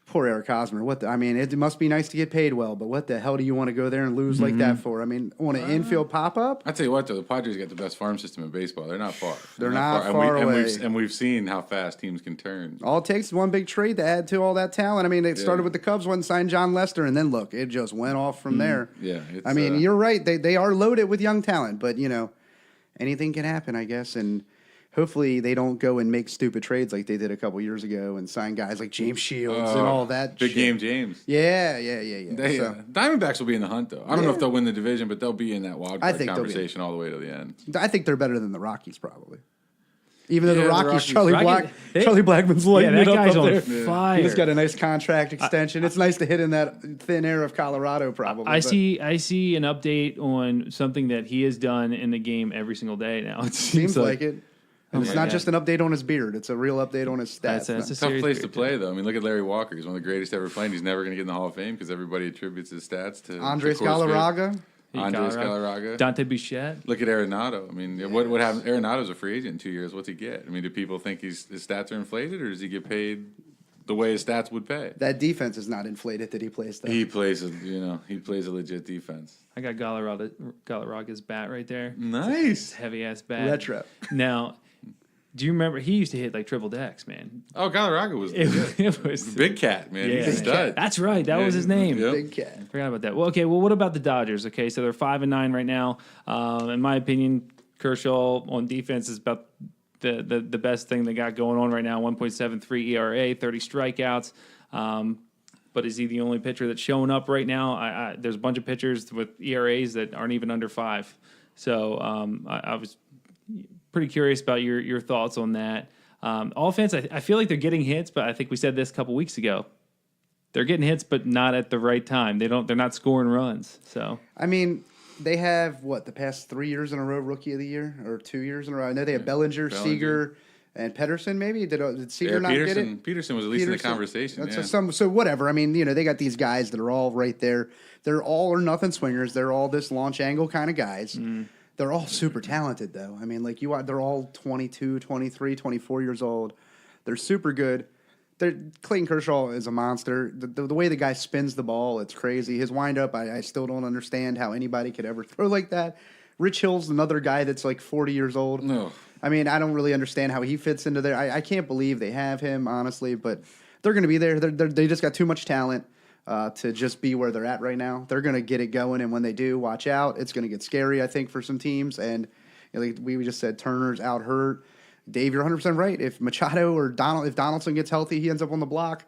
poor Eric Hosmer. It must be nice to get paid well, but what the hell do you want to go there and lose like that for? I mean, on an infield pop up. I tell you what, though, the Padres got the best farm system in baseball. They're not far. They're not far away. And we've seen how fast teams can turn. All it takes is one big trade to add to all that talent. I mean, it started with the Cubs, went and signed John Lester, and then look, it just went off from there. Yeah, I mean, you're right. They are loaded with young talent, but anything can happen, I guess. And hopefully they don't go and make stupid trades like they did a couple years ago and sign guys like James Shields and all that. Big shit. Game James. Yeah. Diamondbacks will be in the hunt, though. I don't know if they'll win the division, but they'll be in that wild card think they'll be. conversation all the way to the end. I think they're better than the Rockies, probably. Even though the the Rockies, Rockies- Charlie Blackman's lighting that it up guy's up on there. fire. He just got a nice contract extension. It's nice to hit in that thin air of Colorado, probably. I see an update on something that he has done in the game every single day now. It Seems like it. And it's my not God. just an update on his beard. It's a real update on his stats. That's a Tough serious place to beard. play, though. I mean, look at Larry Walker. He's one of the greatest ever playing. He's never going to get in the Hall of Fame because everybody attributes his stats to Andres to Coors Field. Galarraga. Andres Galarraga. Dante Bichette. Look at Arenado. I mean, what happened? Arenado's a free agent in 2 years. What's he get? I mean, do people think his stats are inflated, or does he get paid the way his stats would pay? That defense is not inflated that he plays, though. He plays a legit defense. I got Galarraga's bat right there. Nice. Heavy ass bat. Retro. Now, do you remember he used to hit like triple decks, man? Oh, Galarraga was legit. It was Big Cat, man. He's a Yeah. stud. That's right. That was his name. Yep. Big cat. Forgot about that. Well, okay. Well, what about the Dodgers? Okay, so they're 5-9 right now. In my opinion, Kershaw on defense is about the best thing they got going on right now. 1.73 ERA, 30 strikeouts. But is he the only pitcher that's showing up right now? There's a bunch of pitchers with ERAs that aren't even under 5. So I was pretty curious about your thoughts on that. Offense, I feel like they're getting hits, but I think we said this a couple weeks ago. They're getting hits, but not at the right time. They're not scoring runs. So I mean, they have, the past 3 years in a row Rookie of the Year? Or 2 years in a row? I know they have Bellinger, Seager, and Pedersen, maybe? Did Seager not get it? Peterson was at least in the Peterson. conversation. That's Yeah. so whatever. I mean, they got these guys that are all right there. They're all or nothing swingers. They're all this launch angle kind of guys. They're all super talented, though. I mean, they're all 22, 23, 24 years old. They're super good. Clayton Kershaw is a monster. The way the guy spins the ball, it's crazy. His windup, I still don't understand how anybody could ever throw like that. Rich Hill's another guy that's like 40 years old. No. I mean, I don't really understand how he fits into there. I can't believe they have him, honestly, but they're going to be there. They just got too much talent to just be where they're at right now. They're going to get it going, and when they do, watch out. It's going to get scary, I think, for some teams. And like we just said, Turner's out hurt. Dave, you're 100% right. If Machado or if Donaldson gets healthy, he ends up on the block.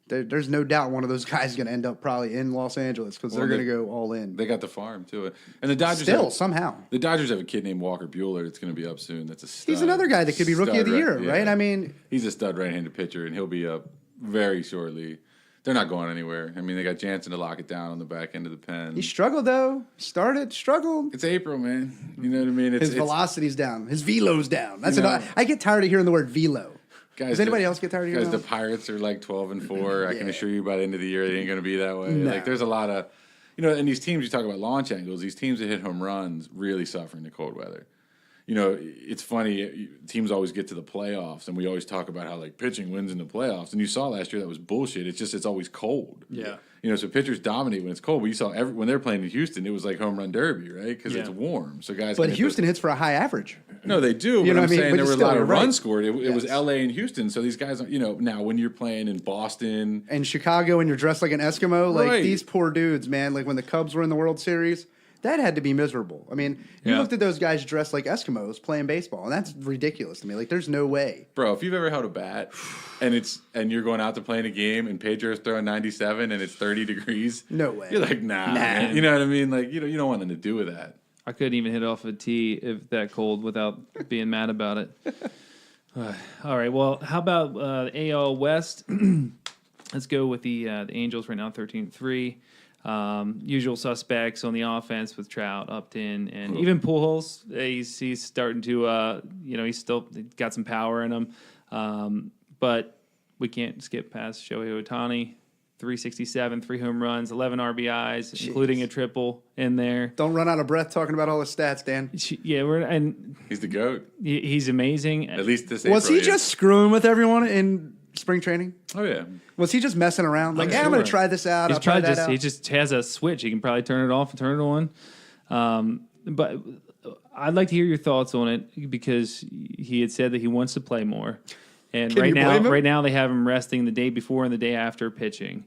There's no doubt one of those guys is going to end up probably in Los Angeles because they're going to go all in. They got the farm too, and the Dodgers Somehow. The Dodgers have a kid named Walker Buehler that's going to be up soon. That's a stud. He's another guy that could be Rookie of the Year, right? I mean, he's a stud right-handed pitcher, and he'll be up very shortly. they're not going anywhere. I mean, they got Jansen to lock it down on the back end of the pen. He struggled though. Struggled. It's April, man. You know what I mean? His velocity's down. His velo's down. That's I get tired of hearing the word velo. Guys, Does anybody else get tired of hearing that? that? The Pirates are like 12-4. I can assure you by the end of the year they ain't going to be that way. No. Like there's a lot of, and these teams, you talk about launch angles, these teams that hit home runs really suffer in the cold weather. It's funny, teams always get to the playoffs, and we always talk about how, like, pitching wins in the playoffs. And you saw last year that was bullshit. It's always cold. Yeah. So pitchers dominate when it's cold. But you saw when they're playing in Houston, it was like home run derby, right? Because it's warm. So guys. But Houston hits for a high average. No, they do. You but know I'm what I mean? saying But there were a still, lot you're of right. runs scored. It was Yes. L.A. and Houston. So these guys, now when you're playing in Boston. And Chicago and you're dressed like an Eskimo, like Right. these poor dudes, man. Like when the Cubs were in the World Series, that had to be miserable. I mean, you looked at those guys dressed like Eskimos playing baseball, and that's ridiculous to me. Like, there's no way. Bro, if you've ever held a bat and you're going out to play in a game and Pedro's throwing 97 and it's 30 degrees, No way. You're like, nah. Man. You know what I mean? Like, you don't want nothing to do with that. I couldn't even hit off a tee if that cold without being mad about it. All right. Well, how about AL West? Let's go with the Angels right now, 13-3. Usual suspects on the offense with Trout, Upton, and even Pujols. He's starting to, he's still got some power in him. But we can't skip past Shohei Ohtani. 367, 3 home runs, 11 RBIs, including a triple in there. Don't run out of breath talking about all the stats, Dan. Yeah, He's the GOAT. He's amazing. At least this Was April he just screwing with everyone in spring training? Oh, yeah. Was he just messing around? Like, I'm sure. going to try this out. He's I'll try that out. He just has a switch. He can probably turn it off and turn it on. But I'd like to hear your thoughts on it because he had said that he wants to play more. And Can you blame him? right now they have him resting the day before and the day after pitching.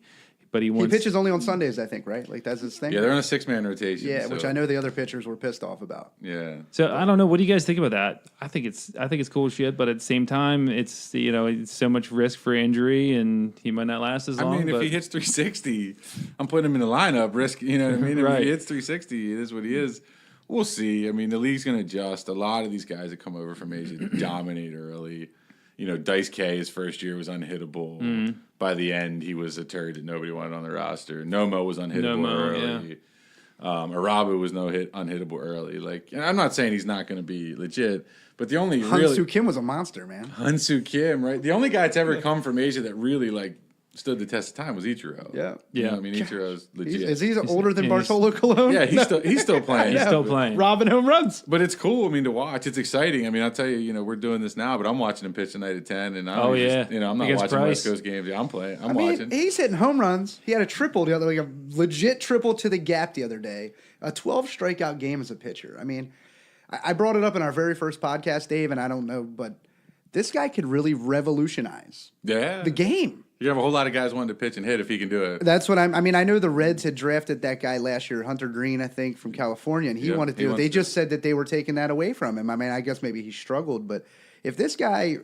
But he He wants pitches only on Sundays, I think, right? Like, that's his thing? Yeah, they're on a 6-man rotation. Yeah, so, which I know the other pitchers were pissed off about. Yeah. So I don't know. What do you guys think about that? I think it's cool shit, but at the same time, it's it's so much risk for injury, and he might not last as long. I mean, if he hits 360, I'm putting him in the lineup. Risk, you know what I mean? Right. If he hits 360, it is what he is. We'll see. I mean, the league's going to adjust. A lot of these guys that come over from Asia dominate early. Dice K, his first year was unhittable. By the end, he was a turd that nobody wanted on the roster. Nomo was unhittable early. Arabu was unhittable early. Like, and I'm not saying he's not going to be legit, but the only Hyun-Soo Kim was a monster, man. Hyun-Soo Kim, right? The only guy that's ever come from Asia that really stood the test of time was Ichiro. Yeah. You know, I mean, Ichiro's legit. Is he older than he's- Bartolo Colon? Yeah, he's still playing. He's still playing. Robbing home runs. But it's cool. I mean, to watch. It's exciting. I mean, I'll tell you, we're doing this now, but I'm watching him pitch tonight at 10, and I'm I'm not Against watching Price. West Coast games. Yeah, I'm playing. I'm I mean, watching. he's hitting home runs. He had a triple the other, like a legit triple to the gap the other day. A 12 strikeout game as a pitcher. I mean, I brought it up in our very first podcast, Dave, and I don't know, but this guy could really revolutionize the game. You have a whole lot of guys wanting to pitch and hit if he can do it. That's what I mean, I know the Reds had drafted that guy last year, Hunter Green, I think, from California, and he wanted to do it. They just said that they were taking that away from him. I mean, I guess maybe he struggled, but if this guy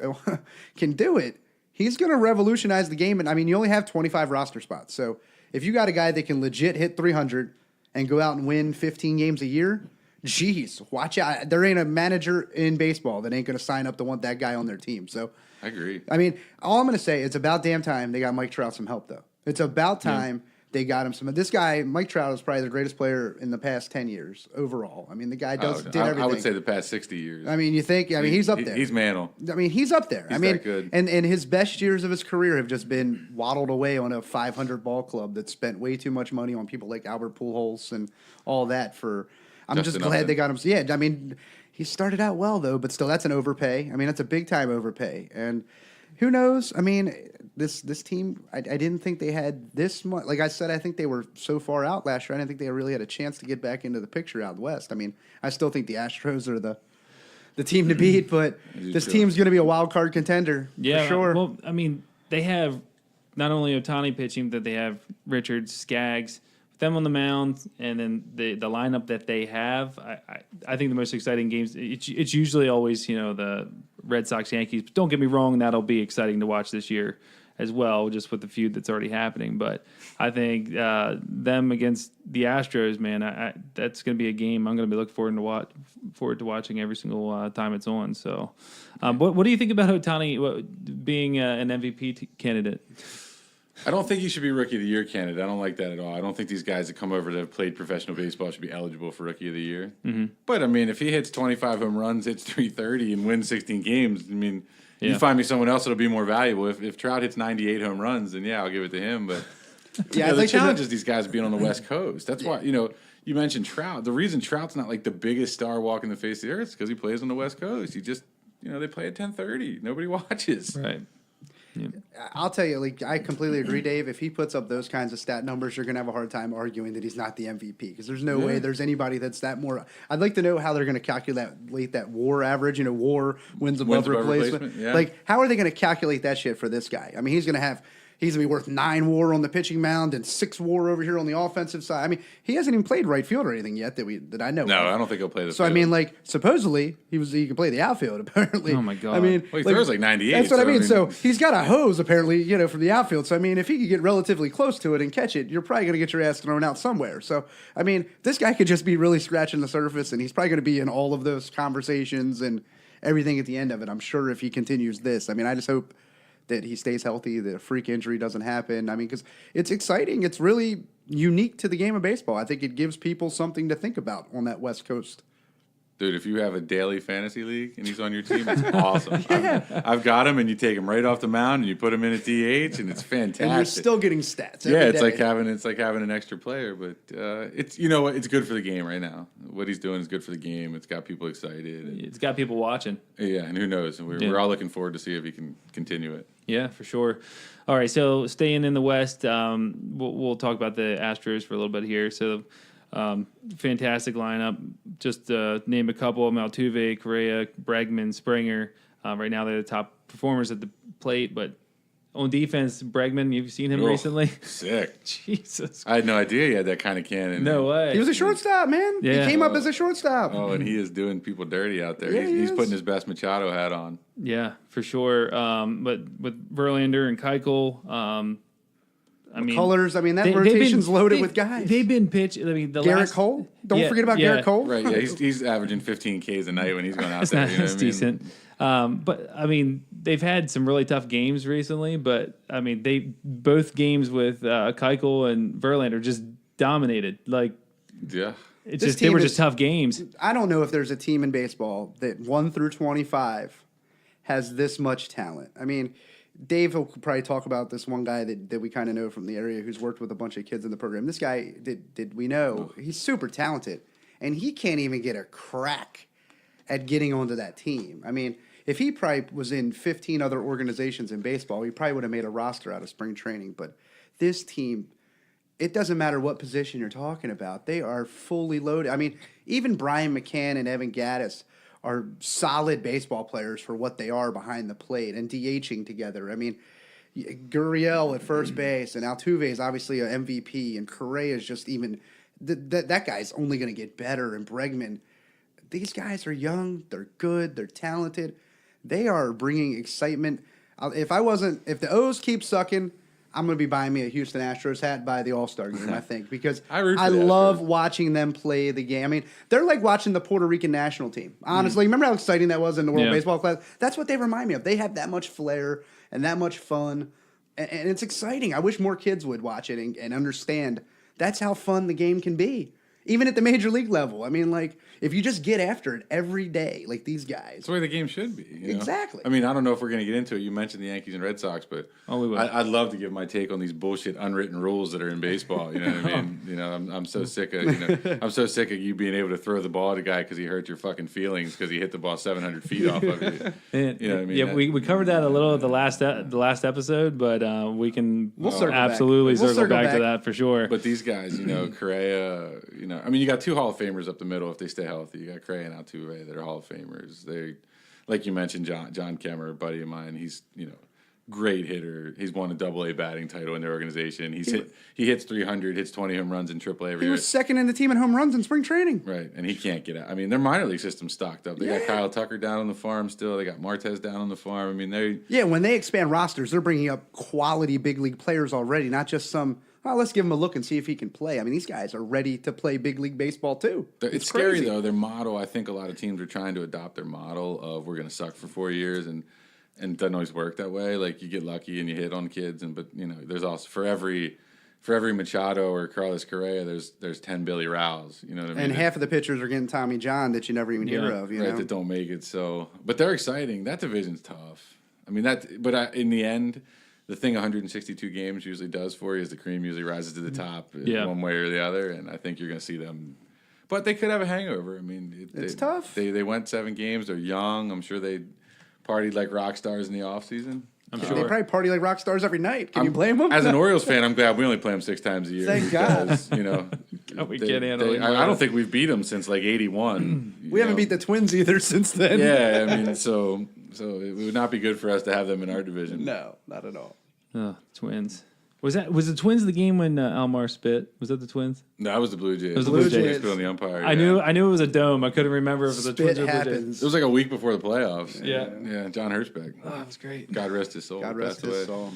can do it, he's going to revolutionize the game. And I mean, you only have 25 roster spots. So if you got a guy that can legit hit 300 and go out and win 15 games a year, geez, watch out. There ain't a manager in baseball that ain't going to sign up to want that guy on their team. So I agree. I mean, all I'm going to say, it's about damn time they got Mike Trout some help, though. It's about time they got him some. This guy, Mike Trout, is probably the greatest player in the past 10 years overall. I mean, the guy did everything. I would say the past 60 years. I mean, you think? I mean, he's up there. He's Mantle. I mean, he's up there. He's I mean, that good. And his best years of his career have just been waddled away on a 500 ball club that spent way too much money on people like Albert Pujols and all that. I'm just glad they got him. Yeah, I mean, he started out well though, but still, that's an overpay. I mean, that's a big time overpay. And who knows? I mean, this team, I didn't think they had this much. Like I said, I think they were so far out last year. I didn't think they really had a chance to get back into the picture out west. I mean, I still think the Astros are the team to beat, but this team's going to be a wild card contender for sure. Well, I mean, they have not only Ohtani pitching, but they have Richards, Skaggs, them on the mound, and then the lineup that they have. I think the most exciting games. It's usually always the Red Sox, Yankees. But don't get me wrong, that'll be exciting to watch this year as well, just with the feud that's already happening. But I think them against the Astros, man, that's going to be a game I'm going to be looking forward to watching every single time it's on. So, what do you think about Ohtani being an MVP candidate? I don't think he should be Rookie of the Year candidate. I don't like that at all. I don't think these guys that come over that have played professional baseball should be eligible for Rookie of the Year. Mm-hmm. But, I mean, if he hits 25 home runs, hits 330, and wins 16 games, I mean, you find me someone else that'll be more valuable. If Trout hits 98 home runs, then, yeah, I'll give it to him. But the challenge is these guys being on the West Coast. That's why, you mentioned Trout. The reason Trout's not like the biggest star walking the face of the earth is because he plays on the West Coast. He just, they play at 10:30. Nobody watches. Right. Yeah. I'll tell you, like, I completely agree, Dave. If he puts up those kinds of stat numbers, you're going to have a hard time arguing that he's not the MVP because there's no way there's anybody that's that more. I'd like to know how they're going to calculate that WAR average. WAR wins above replacement. Yeah. Like, how are they going to calculate that shit for this guy? I mean, he's going to be worth 9 WAR on the pitching mound and 6 WAR over here on the offensive side. I mean, he hasn't even played right field or anything yet that I know. No, of. I don't think he'll play the So field. I mean, like, supposedly he can play the outfield. Apparently, Oh my God. I mean, Well, he throws like 98. That's what I mean. So So he's got a hose apparently, from the outfield. So I mean, if he could get relatively close to it and catch it, you're probably going to get your ass thrown out somewhere. So I mean, this guy could just be really scratching the surface, and he's probably going to be in all of those conversations and everything at the end of it. I'm sure if he continues this, I mean, I just hope that he stays healthy, that a freak injury doesn't happen. I mean, because it's exciting. It's really unique to the game of baseball. I think it gives people something to think about on that West Coast. Dude, if you have a daily fantasy league and he's on your team, it's awesome. I've got him, and you take him right off the mound, and you put him in at DH, and it's fantastic. And you're still getting stats. Yeah, every it's day. like having an extra player, but it's it's good for the game right now. What he's doing is good for the game. It's got people excited. And, It's got people watching. yeah, and who knows? And we're all looking forward to see if he can continue it. Yeah, for sure. All right, so staying in the West, we'll talk about the Astros for a little bit here. So, fantastic lineup. Just name a couple: Altuve, Correa, Bregman, Springer. Right now, they're the top performers at the plate. But on defense, Bregman, you've seen him recently. Sick. Jesus, I had no idea he had that kind of cannon. no way. He was a shortstop, man. Yeah. He came up as a shortstop. Oh, and he is doing people dirty out there. Yeah, he he's is. putting his best Machado hat on. Yeah, for sure. But with Verlander and Keuchel, I mean, Colors. I mean, that they've rotation's been- loaded they- with guys. They've been pitched. I mean, the Garrett last, Cole. Don't Yeah, forget about yeah. Garrett Cole. Right, yeah, he's averaging 15 Ks a night when he's going out That's there. not You know that's what I mean? decent. But I mean, they've had some really tough games recently. But I mean, both games with Keuchel and Verlander just dominated. Like Yeah. it's This just they team were is- just tough games. I don't know if there's a team in baseball that 1 through 25 has this much talent. I mean, Dave will probably talk about this one guy that we kind of know from the area who's worked with a bunch of kids in the program. This guy, did we know, he's super talented, and he can't even get a crack at getting onto that team. I mean, if he probably was in 15 other organizations in baseball, he probably would have made a roster out of spring training. But this team, it doesn't matter what position you're talking about. They are fully loaded. I mean, even Brian McCann and Evan Gaddis are solid baseball players for what they are behind the plate and DHing together. I mean, Gurriel at first base and Altuve is obviously an MVP, and Correa is just even that guy's only going to get better. And Bregman, these guys are young, they're good, they're talented, they are bringing excitement. If the O's keep sucking, I'm going to be buying me a Houston Astros hat by the All-Star game, I think, because I root for I the love Astros. watching them play the game. I mean, they're like watching the Puerto Rican national team. Honestly, remember how exciting that was in the World Yeah. Baseball Class? That's what they remind me of. They have that much flair and that much fun, and it's exciting. I wish more kids would watch it and understand that's how fun the game can be, even at the major league level. I mean, like, if you just get after it every day, like these guys. That's the way the game should be. You know? Exactly. I mean, I don't know if we're going to get into it. You mentioned the Yankees and Red Sox, but Oh, we will. I'd love to give my take on these bullshit unwritten rules that are in baseball. You know what I mean? You know, I'm so sick of I'm so sick of you being able to throw the ball at a guy because he hurt your fucking feelings because he hit the ball 700 feet off of you. And, You know what I mean? Yeah, we covered that a little at the last episode, but we can circle back. absolutely We'll circle back to back. that for sure. But these guys, Correa, I mean, you got 2 Hall of Famers up the middle if they stay healthy. You got Correa and Altuve that are Hall of Famers. They, like you mentioned, John Kemmer, a buddy of mine. He's great hitter. He's won a Double-A batting title in their organization. He hits 300, hits 20 home runs in Triple-A every He year. was second in the team in home runs in spring training. Right, and he can't get out. I mean, their minor league system's stocked up. They got Kyle Tucker down on the farm still. They got Martez down on the farm. I mean, Yeah, when they expand rosters, they're bringing up quality big league players already, not just some, let's give him a look and see if he can play. I mean, these guys are ready to play big league baseball, too. It's scary, though. Their model, I think a lot of teams are trying to adopt their model of we're going to suck for 4 years. And and it doesn't always work that way. Like you get lucky and you hit on kids, but there's also for every Machado or Carlos Correa, there's 10 Billy Rows. You know what I mean? And half of the pitchers are getting Tommy John that you never even hear of. You know? That don't make it. So, but they're exciting. That division's tough. I mean in the end, the thing 162 games usually does for you is the cream usually rises to the top one way or the other, and I think you're going to see them. But they could have a hangover. I mean, it's tough. They went 7 games. They're young. I'm sure they partied like rock stars in the off season. I'm They sure. probably party like rock stars every night. Can you blame them? As an Orioles fan, I'm glad we only play them 6 times a year. Thank God. Because, We can't handle it. I don't think we've beat them since like '81. We haven't beat the Twins either since then. Yeah, I mean, so it would not be good for us to have them in our division. No, not at all. Oh, Twins. Was the Twins the game when Almar spit? Was that the Twins? No, that was the Blue Jays. It was the Blue Jays. On the umpire. I knew it was a dome. I couldn't remember if it was the Spit Twins or the Blue Jays. happens. It was like a week before the playoffs. Yeah. John Hirschbeck. Oh, that was great. God rest his soul. God rest Passed away. his soul.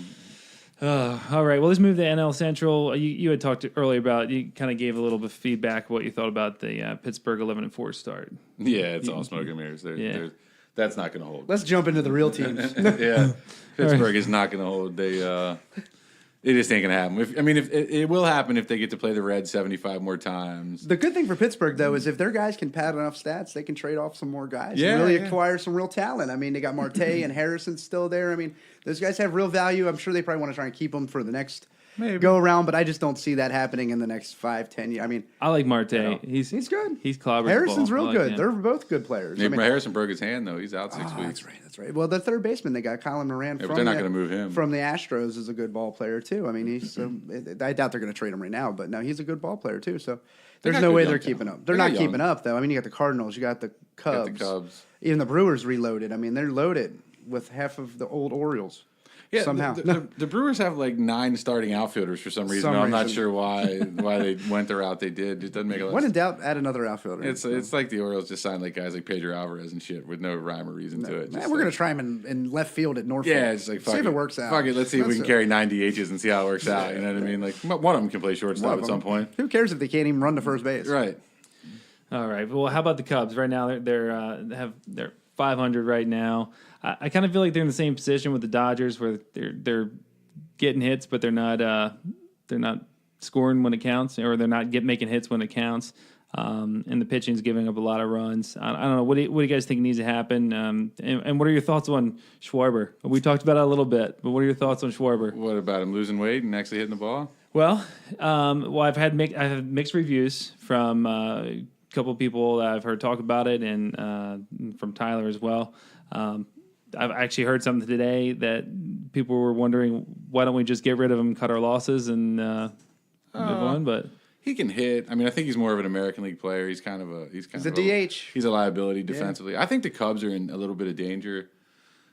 All right. Well, let's move to NL Central. You had talked earlier about, you kind of gave a little bit of feedback of what you thought about the Pittsburgh 11-4 start. Yeah, it's all smoke and mirrors. That's not going to hold. Let's jump into the real teams. Yeah, Pittsburgh is not going to hold. It just ain't going to happen. If it will happen if they get to play the Reds 75 more times. The good thing for Pittsburgh, though, is if their guys can pad enough stats, they can trade off some more guys Yeah, and really yeah. acquire some real talent. I mean, they got Marte and Harrison still there. I mean, those guys have real value. I'm sure they probably want to try and keep them for the next go around, but I just don't see that happening in the next 5-10 years. I mean, I like Marte. he's good. He's clobbering. Harrison's the ball. real I like good. him. They're both good players. Yeah, I mean, Harrison broke his hand though. He's out 6 weeks. That's right. That's right. Well, the third baseman they got, Colin Moran, but they're not going to move him from the Astros, is a good ball player too. I mean, he's. I doubt they're going to trade him right now, but no, he's a good ball player too. So there's got no good way young they're talent. keeping up. They're They got not keeping young. up though. I mean, you got the Cardinals, you got the Cubs, Got the Cubs. even the Brewers reloaded. I mean, they're loaded with half of the old Orioles. Yeah, somehow. The Brewers have like 9 starting outfielders for some reason. I'm not sure why they went the route they did. It doesn't make a lot of When in sense. doubt, add another outfielder. It's like the Orioles just signed like guys like Pedro Alvarez and shit with no rhyme or reason to it. Man, Just we're like- going to try him in left field at Norfolk. Yeah, it's like fuck see if it works out. Fuck it, let's see if we That's can it. carry 9 DHs and see how it works out. You know what I mean? Like one of them can play shortstop One at of some them. point. Who cares if they can't even run to first base? Right. All right. Well, how about the Cubs? Right now, they're 500 right now. I kind of feel like they're in the same position with the Dodgers, where they're getting hits, but they're not scoring when it counts, or they're not making hits when it counts. And the pitching's giving up a lot of runs. I don't know. What do you guys think needs to happen? And what are your thoughts on Schwarber? We talked about it a little bit, but what are your thoughts on Schwarber? What about him losing weight and actually hitting the ball? Well, I've had mixed reviews from a couple of people that I've heard talk about it, and from Tyler as well. I've actually heard something today that people were wondering, why don't we just get rid of him, cut our losses, and move on? But He can hit. I mean, I think he's more of an American League player. He's a DH. He's a liability defensively. I think the Cubs are in a little bit of danger.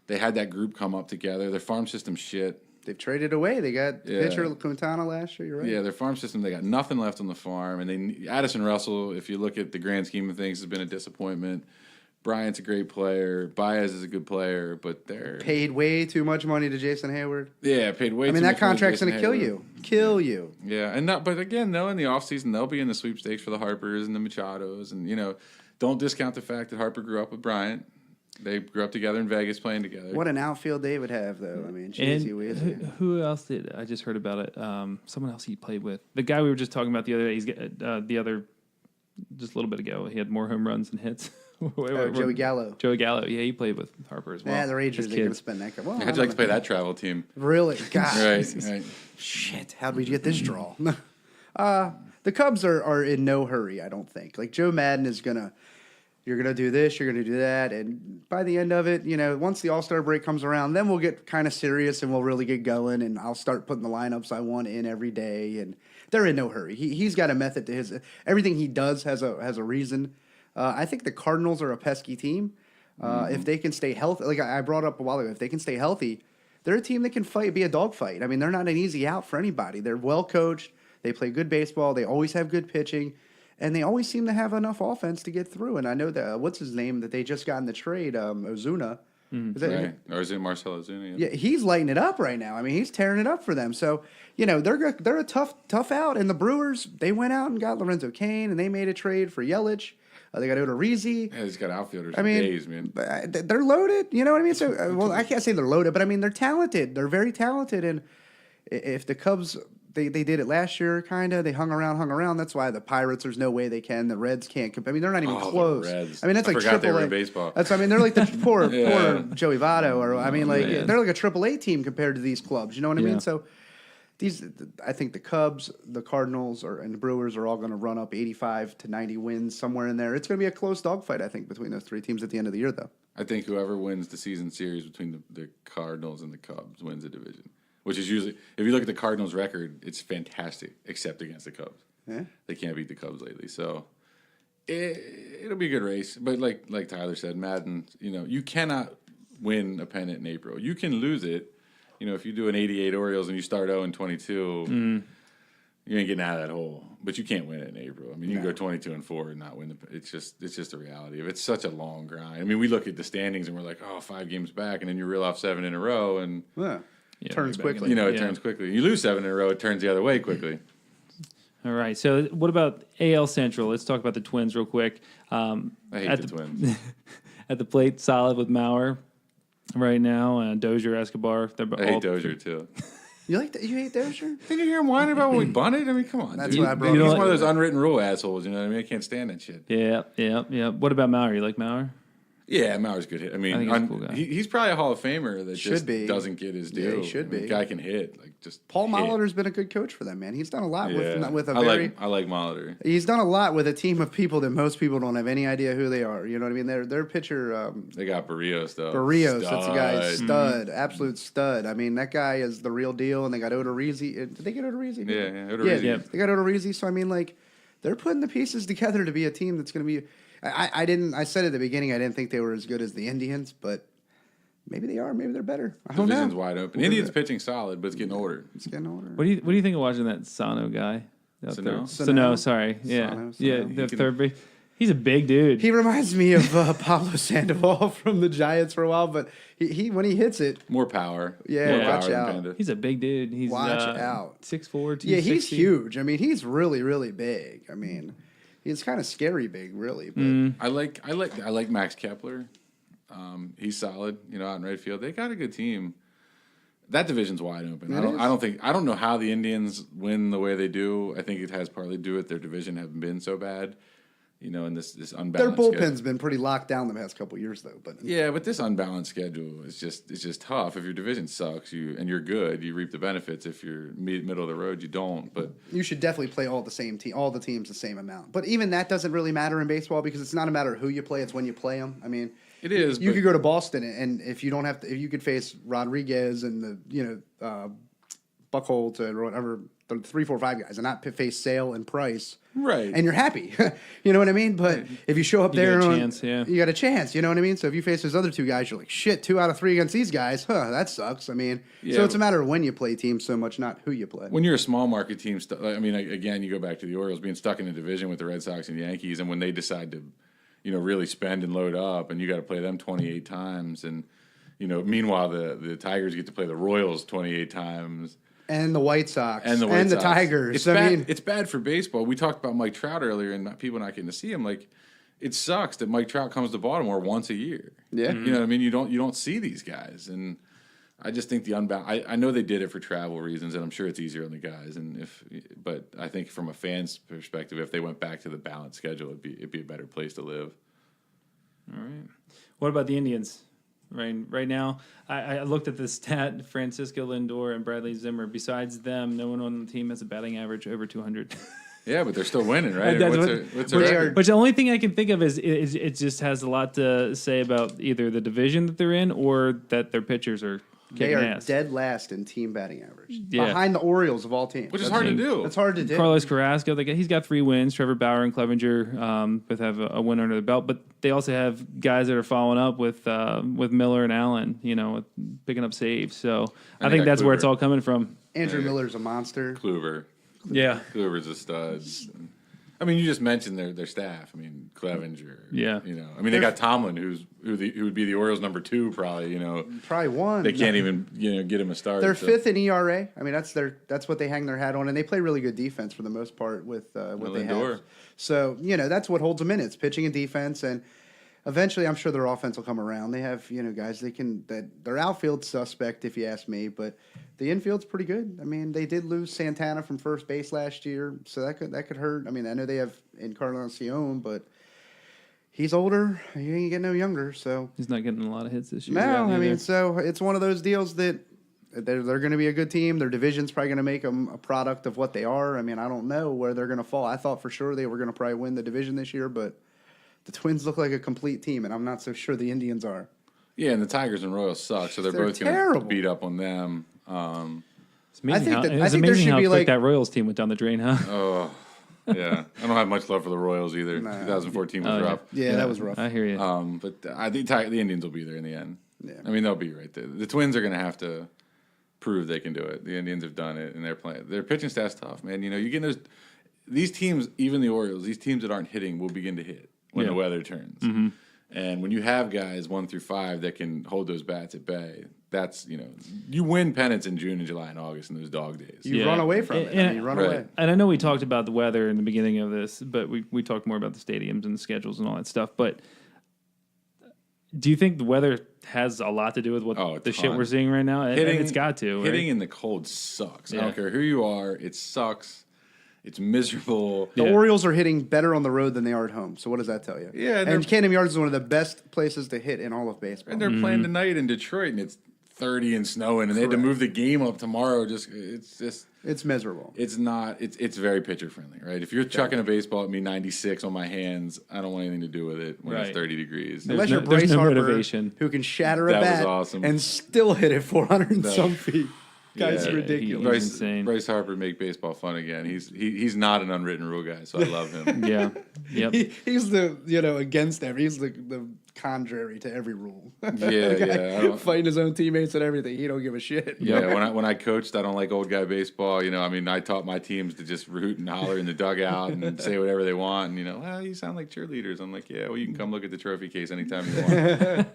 They had that group come up together. Their farm system shit. They've traded away. They got Yeah. pitcher Quintana last year. You're right. Yeah, their farm system, they got nothing left on the farm. And Addison Russell, if you look at the grand scheme of things, has been a disappointment. Bryant's a great player. Baez is a good player, but they're Paid way too much money to Jason Hayward. paid way. I mean, too that much money to contract's Jason going to kill Hayward. you. Kill you. Yeah, but again, though, in the offseason, they'll be in the sweepstakes for the Harpers and the Machados, and don't discount the fact that Harper grew up with Bryant. They grew up together in Vegas, playing together. What an outfield they would have, though. I mean, and cheesy whiz. who else did? I just heard about it. Someone else he played with. The guy we were just talking about the other day. He's just a little bit ago. He had more home runs than hits. Joey Gallo. Joey Gallo. Yeah, he played with Harper as well. Yeah, their ages, As they're going to kids. spend that. Well, How'd you like to play that travel team? Really? God. Right. Shit. How'd we get this draw? The Cubs are in no hurry, I don't think. Like, Joe Madden is going to, you're going to do this, you're going to do that. And by the end of it, once the All-Star break comes around, then we'll get kind of serious and we'll really get going. And I'll start putting the lineups I want in every day. And they're in no hurry. He's got a method to his, everything he does has a reason. I think the Cardinals are a pesky team. If they can stay healthy, like I brought up a while ago, if they can stay healthy, they're a team that can be a dogfight. I mean, they're not an easy out for anybody. They're well coached. They play good baseball. They always have good pitching, and they always seem to have enough offense to get through. And I know that what's his name that they just got in the trade, Ozuna. Is that, Right. Or is it Marcelo Ozuna? yeah, he's lighting it up right now. I mean, he's tearing it up for them. So, they're a tough out. And the Brewers, they went out and got Lorenzo Cain, and they made a trade for Yelich. They got Odorizzi. Yeah, he's got outfielders I for mean, days, man. They're loaded. You know what I mean? So, well, I can't say they're loaded, but I mean they're talented. They're very talented. And if the Cubs, they did it last year, kind of. They hung around. That's why the Pirates, there's no way they can. The Reds can't. I mean, they're not even The close. Reds. I mean, that's I like forgot they triple were A in baseball. That's. I mean, they're like the poor Yeah. Joey Votto, or I mean, like man. they're like a triple A team compared to these clubs. You know what I Yeah. mean? So. I think the Cubs, the Cardinals, and the Brewers are all going to run up 85 to 90 wins somewhere in there. It's going to be a close dogfight, I think, between those three teams at the end of the year, though. I think whoever wins the season series between the Cardinals and the Cubs wins the division, which is usually, if you look at the Cardinals' record, it's fantastic, except against the Cubs. Yeah. They can't beat the Cubs lately, so it'll be a good race. But like Tyler said, Madden, you cannot win a pennant in April. You can lose it. If you do an 88 Orioles and you start 0-22, you ain't getting out of that hole. But you can't win it in April. I mean, you can go 22-4 and not win. It's just a reality. If it's such a long grind. I mean, we look at the standings and we're like, 5 games back, and then you reel off 7 in a row, and Yeah. Yeah, Turns you're back in quickly. it. it turns quickly. You lose 7 in a row, it turns the other way quickly. All right. So what about AL Central? Let's talk about the Twins real quick. I hate the Twins. At the plate, solid with Mauer right now. Dozier, Escobar. They're I hate Dozier too. You hate Dozier? Did you hear him whining about when we bunted? I mean, come on. That's dude. why I brought He's it one up. of those unwritten rule assholes. You know what I mean? I can't stand that shit. Yeah. What about Mauer? You like Mauer? Yeah, Mauer's good hit. I mean, I think he's a cool guy. he's probably a Hall of Famer that Should just be. doesn't get his Yeah, due. he should I mean, be. Guy can hit. Paul hit. Molitor's been a good coach for them, man. He's done a lot Yeah. with a I very. I like Molitor. He's done a lot with a team of people that most people don't have any idea who they are. You know what I mean? Their pitcher, They got Barrios though. Barrios, that's a guy, Stud. stud, absolute stud. I mean, that guy is the real deal. And they got Odorizzi. Did they get Odorizzi? Yeah, Odorizzi. Yeah, they got Odorizzi. So I mean, like, they're putting the pieces together to be a team that's going to be. I said at the beginning I didn't think they were as good as the Indians, but maybe they are. Maybe they're better. I don't Division's know. wide open. Indians pitching solid, but it's getting older. It's getting older. What do you think of watching that Sano guy? Out there? Sano? Sano, sorry. Yeah. Sano. The third base. He's a big dude. He reminds me of Pablo Sandoval from the Giants for a while, but he when he hits it, More power. Yeah, More watch power than out. Panda. He's a big dude. He's Watch out. 6'4", 260. yeah, he's huge. I mean, he's really, really big. I mean, he's kind of scary big, really. But I like Max Kepler. He's solid, out in right field. They got a good team. That division's wide open. It I don't know how the Indians win the way they do. I think it has partly to do with their division having been so bad, in this their unbalanced bullpen's schedule. been pretty locked down the past couple years, though. But Yeah, but this unbalanced schedule is just tough. If your division sucks, and you're good, you reap the benefits. If you're middle of the road, you don't. But you should definitely play all the teams the same amount. But even that doesn't really matter in baseball because it's not a matter of who you play; it's when you play them. I mean, it is. You but could go to Boston, and if you don't have to, if you could face Rodriguez and the Buchholz or whatever, the 3, 4, 5 guys, and not face Sale and Price, right. and you're happy. You know what I mean? But if you show up there, got a and chance, yeah. you got a chance. You know what I mean? So if you face those other 2 guys, you're like, shit, 2 out of 3 against these guys. That sucks. I mean, Yeah, so it's a matter of when you play teams so much, not who you play. When you're a small market team, again, you go back to the Orioles being stuck in a division with the Red Sox and Yankees, and when they decide to, really spend and load up, and you got to play them 28 times, and meanwhile the Tigers get to play the Royals 28 times, And the White Sox. and the Tigers. It's I bad. mean, It's bad for baseball. We talked about Mike Trout earlier, and people not getting to see him. Like, it sucks that Mike Trout comes to Baltimore once a year. Yeah. You know what I mean? You don't see these guys, and I just think the unbound. I know they did it for travel reasons, and I'm sure it's easier on the guys. But I think from a fan's perspective, if they went back to the balanced schedule, it'd be a better place to live. All right. What about the Indians? Right now, I looked at the stat: Francisco Lindor and Bradley Zimmer. Besides them, no one on the team has a batting average over 200. Yeah, but they're still winning, right? That's What's their record? Which the only thing I can think of is it just has a lot to say about either the division that they're in or that their pitchers are they kicking are ass. dead last in team batting average. Yeah. Behind the Orioles of all teams. Which is hard to do. That's hard to do. Carlos Carrasco, he's got 3 wins. Trevor Bauer and Clevenger both have a win under the belt, but they also have guys that are following up with Miller and Allen, with picking up saves. So I think got that's where it's Kluber. all coming from. Andrew Miller's a monster. Kluber. Yeah. Kluber's a stud. I mean, you just mentioned their staff. I mean, Clevenger. Yeah. I mean, they got Tomlin, who would be the Orioles' number 2, probably. Probably one. They can't even get him a start. They're fifth in ERA. I mean, that's what they hang their hat on, and they play really good defense for the most part with what they have. So that's what holds them in. It's pitching and defense, and eventually, I'm sure their offense will come around. They have guys that their outfield's suspect, if you ask me, but the infield's pretty good. I mean, they did lose Santana from first base last year, so that could hurt. I mean, I know they have Encarnacion, but he's older. He ain't getting no younger, so He's not getting a lot of hits this year. no. I mean, so it's one of those deals that they're going to be a good team. Their division's probably going to make them a product of what they are. I mean, I don't know where they're going to fall. I thought for sure they were going to probably win the division this year, but the Twins look like a complete team, and I'm not so sure the Indians are. Yeah, and the Tigers and Royals suck, so they're both going to beat up on them. It's amazing I think how there should be quick that Royals team went down the drain, huh? Oh, yeah. I don't have much love for the Royals either. 2014 was rough. Yeah, that was rough. I hear you. But I think the Indians will be there in the end. Yeah. I mean, they'll be right there. The Twins are going to have to prove they can do it. The Indians have done it, and they're playing. Their pitching staff's tough, man. You get these teams, even the Orioles, these teams that aren't hitting will begin to hit when the weather turns. Mm-hmm. And when you have guys 1 through 5 that can hold those bats at bay, that's you win pennants in June and July and August in those dog days. You run away from it. You run away. And I know we talked about the weather in the beginning of this, but we talked more about the stadiums and the schedules and all that stuff. But do you think the weather has a lot to do with what the shit we're seeing right now? It's got to. Hitting in the cold sucks. I don't care who you are. It sucks. It's miserable. The Orioles are hitting better on the road than they are at home. So what does that tell you? Yeah, and Camden Yards is one of the best places to hit in all of baseball. And they're playing tonight in Detroit, and it's 30 and snowing, and they had to move the game up tomorrow. It's miserable. It's not. It's very pitcher friendly, right? If you're chucking a baseball at me 96 on my hands, I don't want anything to do with it when it's 30 degrees. Unless you're Bryce Harper, who can shatter a bat and still hit it 400 and some feet. Guy's ridiculous. Insane. Bryce Harper make baseball fun again. He's not an unwritten rule guy, so I love him. Yeah, yep. He's the against every. He's the contrary to every rule. Fighting his own teammates and everything. He don't give a shit. Yeah, when I coached, I don't like old guy baseball. I mean, I taught my teams to just hoot and holler in the dugout and say whatever they want. And well, you sound like cheerleaders. I'm like, yeah, well, you can come look at the trophy case anytime you want.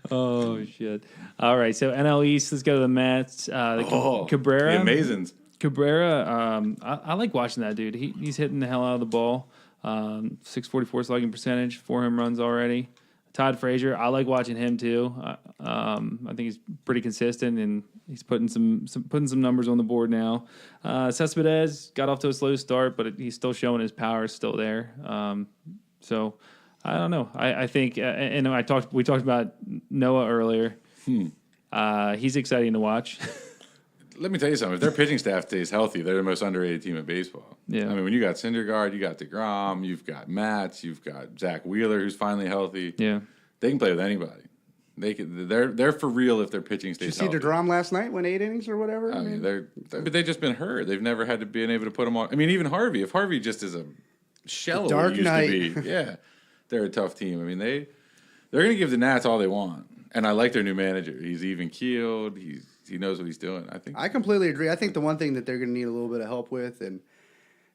Oh shit! All right, so NL East. Let's go to the Mets. Cabrera, the Amazons. Cabrera, I like watching that dude. He's hitting the hell out of the ball. 644 slugging percentage, 4 home runs already. Todd Frazier, I like watching him too. I think he's pretty consistent and he's putting some numbers on the board now. Cespedes got off to a slow start, but he's still showing his power is still there. So I don't know. I think, and we talked about Noah earlier. He's exciting to watch. Let me tell you something. If their pitching staff stays healthy, they're the most underrated team in baseball. Yeah. I mean, when you got Syndergaard, you got DeGrom, you've got Matz, you've got Zach Wheeler, who's finally healthy. Yeah. They can play with anybody. They're for real if their pitching stays healthy. Did you see DeGrom last night, went 8 innings or whatever? I mean, they've just been hurt. They've never had to be able to put them on. I mean, even Harvey. If Harvey just is a shell of what he used to be, yeah, they're a tough team. I mean, they're going to give the Nats all they want. And I like their new manager. He's even keeled. He knows what he's doing. I completely agree. I think the one thing that they're going to need a little bit of help with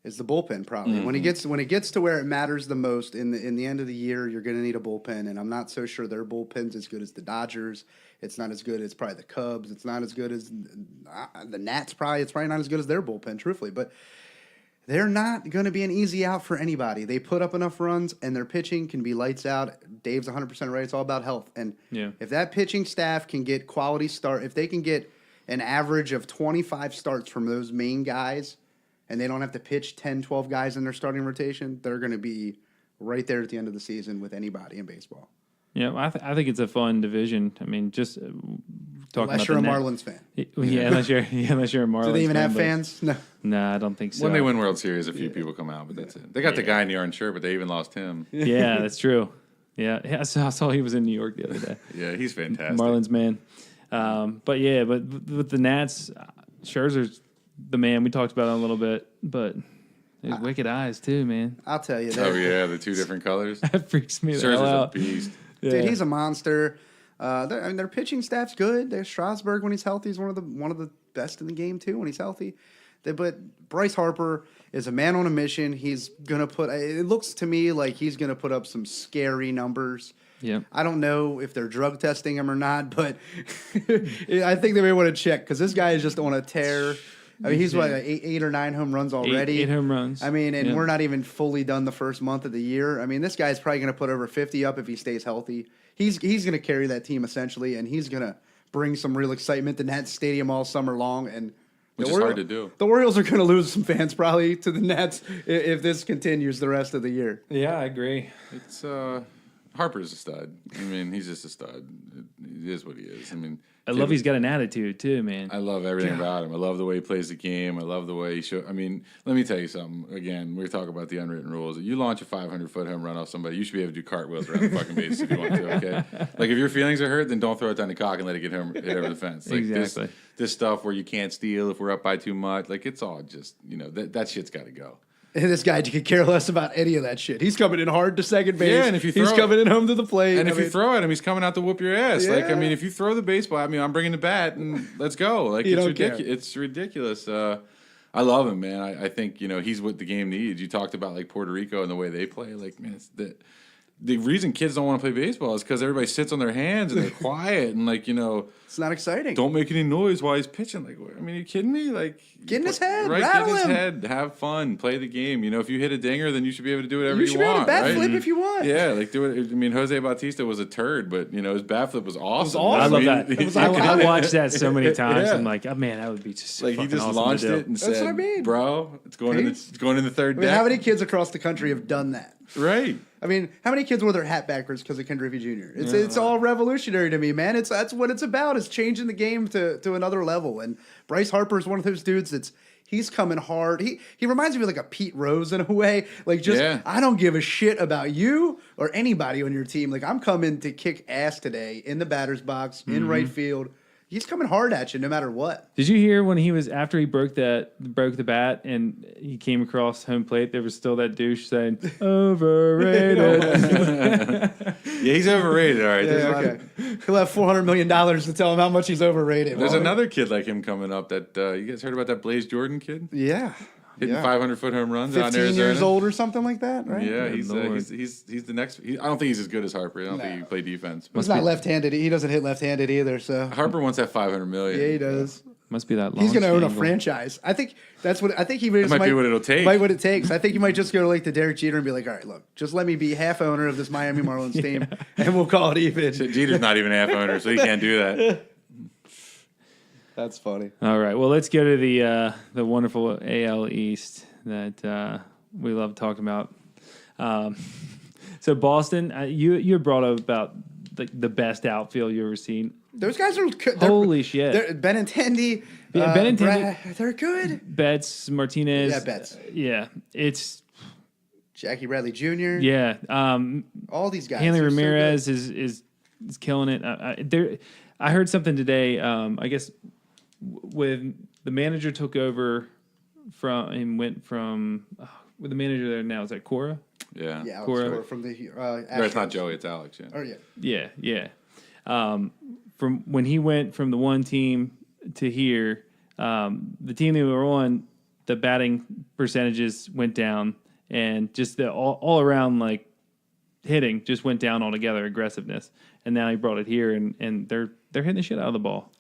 is the bullpen probably. Mm-hmm. When it gets to where it matters the most in the end of the year, you're going to need a bullpen, and I'm not so sure their bullpen's as good as the Dodgers. It's not as good as probably the Cubs. It's not as good as the Nats. It's probably not as good as their bullpen, truthfully. But they're not going to be an easy out for anybody. They put up enough runs, and their pitching can be lights out. Dave's 100% right. It's all about health. And if that pitching staff can get quality start, if they can get an average of 25 starts from those main guys, and they don't have to pitch 10, 12 guys in their starting rotation, they're going to be right there at the end of the season with anybody in baseball. Yeah, I think it's a fun division. I mean, just talking unless about you're a Marlins fan. Yeah, unless you're a Marlins fan. Do they even have fans? No, I don't think so. When they win World Series, a few people come out, but that's it. They got the guy in the orange shirt, but they even lost him. Yeah, that's true. Yeah, I saw he was in New York the other day. Yeah, he's fantastic. Marlins man. But with the Nats, Scherzer's the man. We talked about it a little bit, but his wicked eyes too, man. I'll tell you. Oh yeah, the 2 different colors. That freaks me the hell out. Scherzer's a beast. Yeah. Dude, he's a monster. Their pitching staff's good. There's Strasburg when he's healthy. He's one of the best in the game too when he's healthy. But Bryce Harper is a man on a mission. He's going to put – it looks to me like he's going to put up some scary numbers. Yep. I don't know if they're drug testing him or not, but I think they may want to check because this guy is just on a tear. I mean, he's what, eight or nine home runs already. Eight home runs. I mean, and Yep. we're not even fully done the first month of the year. I mean, this guy's probably going to put over 50 up if he stays healthy. He's going to carry that team essentially, and he's going to bring some real excitement to Nats Stadium all summer long. And Which is hard to do. The Orioles are going to lose some fans probably to the Nats if this continues the rest of the year. Yeah, I agree. It's Harper's a stud. I mean, he's just a stud. It is what he is. I mean, I love he's got an attitude too, man. I love everything about him. I love the way he plays the game. I love the way he show. I mean, let me tell you something. Again, we're talking about the unwritten rules. You launch a 500-foot home run off somebody, you should be able to do cartwheels around the fucking base if you want to. Okay, like if your feelings are hurt, then don't throw it down the cock and let it hit over the fence. Like Exactly. This stuff where you can't steal if we're up by too much. Like it's all just that shit's got to go. And this guy could care less about any of that shit. He's coming in hard to second base. Yeah, and if you he's throw coming in home to the plate. And if you throw at him, he's coming out to whoop your ass. Like, I Yeah. mean, if you throw the baseball at me, I'm bringing the bat and let's go. Like, You it's don't care. ridiculous. It's ridiculous. I love him, man. I think he's what the game needs. You talked about like Puerto Rico and the way they play. Like, man, it's the reason kids don't want to play baseball is because everybody sits on their hands and they're quiet and like it's not exciting. don't make any noise while he's pitching. Like, I mean, are you kidding me? Like, Get in his head, right? rattle Get in his him. head, have fun, play the game. If you hit a dinger, then you should be able to do whatever you, You should be able to want. bat right? flip if you want. Yeah, like do it. I mean, Jose Bautista was a turd, but his bat flip was awesome. awesome. I love mean, that. was I watched that so many times. Yeah. I'm like, oh man, that would be just Like he fucking just awesome launched to do. it and That's said, what I mean. "Bro, it's going in the third I mean, deck." how many kids across the country have done that? Right. I mean, how many kids wore their hat backwards because of Ken Griffey Jr.? It's all revolutionary to me, man. That's what it's about. It's changing the game to another level. And Bryce Harper is one of those dudes he's coming hard. He reminds me of like a Pete Rose in a way. Like I don't give a shit about you or anybody on your team. Like I'm coming to kick ass today in the batter's box, in right field. He's coming hard at you no matter what. Did you hear when he was after he broke the bat and he came across home plate? There was still that douche saying overrated. Yeah, he's overrated. All right. There's, a lot of- He'll have $400 million to tell him how much he's overrated. there's Well, another kid like him coming up that you guys heard about that Blaze Jordan kid Yeah. hitting 500-foot home runs out in 15 Arizona. years old or something like that, right? Yeah, Good he's Lord. the next. I don't think he's as good as Harper. I don't think he can play defense. But He's not left-handed. He doesn't hit left-handed either, so. Harper wants that $500 million. Yeah, he does. Must be that long. He's going to own a franchise. I think he might be what it'll take. Might what it takes. I think he might just go to like the Derek Jeter and be like, all right, look, just let me be half owner of this Miami Marlins team, and we'll call it even. Jeter's not even half owner, so he can't do that. That's funny. All right. Well, let's go to the wonderful AL East that we love talking about. So Boston, you brought up about the best outfield you ever seen. Those guys are Holy shit. Benintendi, Benintendi. they're good. Betts, Martinez. Yeah, Betts. Yeah, it's Jackie Bradley Jr. yeah. All these guys. Hanley they're so Ramirez is killing it. I heard something today. I guess when the manager took over went from with the manager there now, is that Cora? Yeah. good. Yeah, Alex Cora. Cora from the. No, it's not Astros. Joey. It's Alex. Yeah. Oh yeah. Yeah. From when he went from the one team to here, the team they were on, the batting percentages went down, and just the all around like hitting just went down altogether, aggressiveness. And now he brought it here, and they're hitting the shit out of the ball.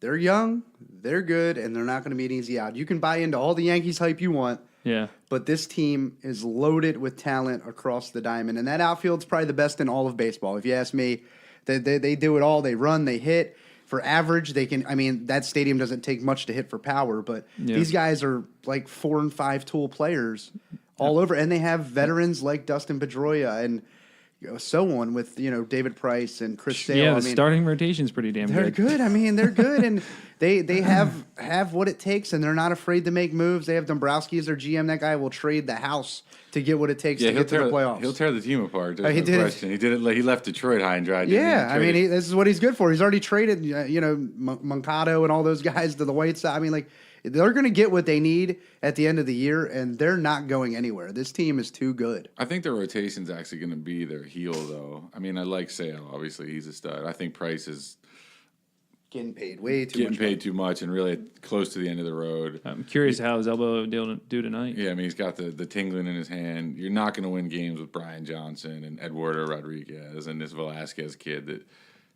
They're young, they're good, and they're not going to be an easy out. You can buy into all the Yankees hype you want, Yeah. but this team is loaded with talent across the diamond, and that outfield's probably the best in all of baseball. If you ask me, they do it all. They run, they hit. For average, they can. I mean, that stadium doesn't take much to hit for power, but these guys are like 4 and 5 tool players all over, and they have veterans like Dustin Pedroia and so on with David Price and Chris Sale. Yeah, the starting rotation's pretty damn They're good. good. I mean, they're good, and they have what it takes, and they're not afraid to make moves. They have Dombrowski as their GM. That guy will trade the house to get what it takes to get to the playoffs. He'll tear the team apart. There's He no did it. question. He did it. He left Detroit high and dry. Didn't Yeah, he? I mean, this is what he's good for. He's already traded, Moncado and all those guys to the White Sox. I mean, like, they're going to get what they need at the end of the year, and they're not going anywhere. This team is too good. I think the rotation's actually going to be their heel, though. I mean, I like Sale. Obviously, he's a stud. I think Price is Getting paid way too getting much. paid too much and really close to the end of the road. I'm curious how his elbow do tonight. Yeah, I mean, he's got the tingling in his hand. You're not going to win games with Brian Johnson and Eduardo Rodriguez and this Velasquez kid. That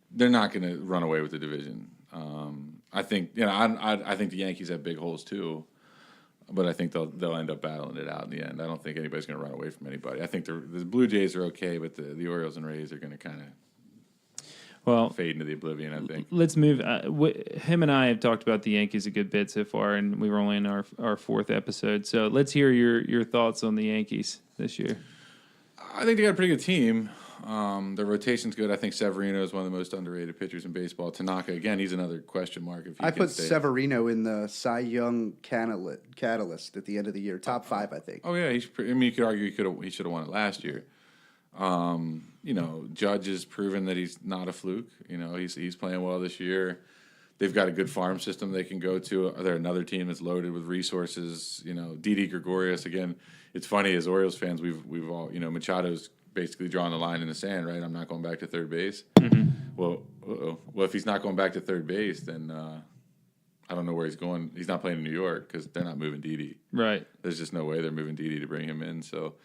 they're not going to run away with the division. I think I think the Yankees have big holes too, but I think they'll end up battling it out in the end. I don't think anybody's going to run away from anybody. I think the Blue Jays are okay, but the Orioles and Rays are going to kind of fade into the oblivion, I think. Let's move. Him and I have talked about the Yankees a good bit so far, and we were only in our fourth episode. So let's hear your thoughts on the Yankees this year. I think they got a pretty good team. Their rotation's good. I think Severino is one of the most underrated pitchers in baseball. Tanaka, again, he's another question mark. If he I can put stay. Severino in the Cy Young catalyst at the end of the year. Top 5, I think. Oh, yeah. You could argue he should have won it last year. Judge has proven that he's not a fluke. He's playing well this year. They've got a good farm system they can go to. They're another team that's loaded with resources. Didi Gregorius, again, it's funny, as Orioles fans, we've all, Machado's basically drawing the line in the sand, right? I'm not going back to third base. Mm-hmm. Well, if he's not going back to third base, then I don't know where he's going. He's not playing in New York because they're not moving Didi. Right. There's just no way they're moving Didi to bring him in. So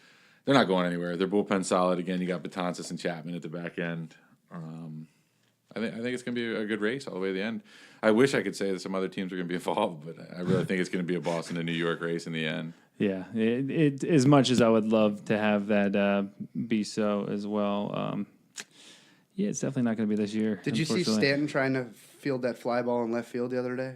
they're not going anywhere. Their bullpen's solid. Again, you got Betances and Chapman at the back end. I think it's going to be a good race all the way to the end. I wish I could say that some other teams are going to be involved, but I really think it's going to be a Boston and New York race in the end. Yeah, it as much as I would love to have that be so as well. It's definitely not going to be this year. Did you see Stanton trying to field that fly ball in left field the other day?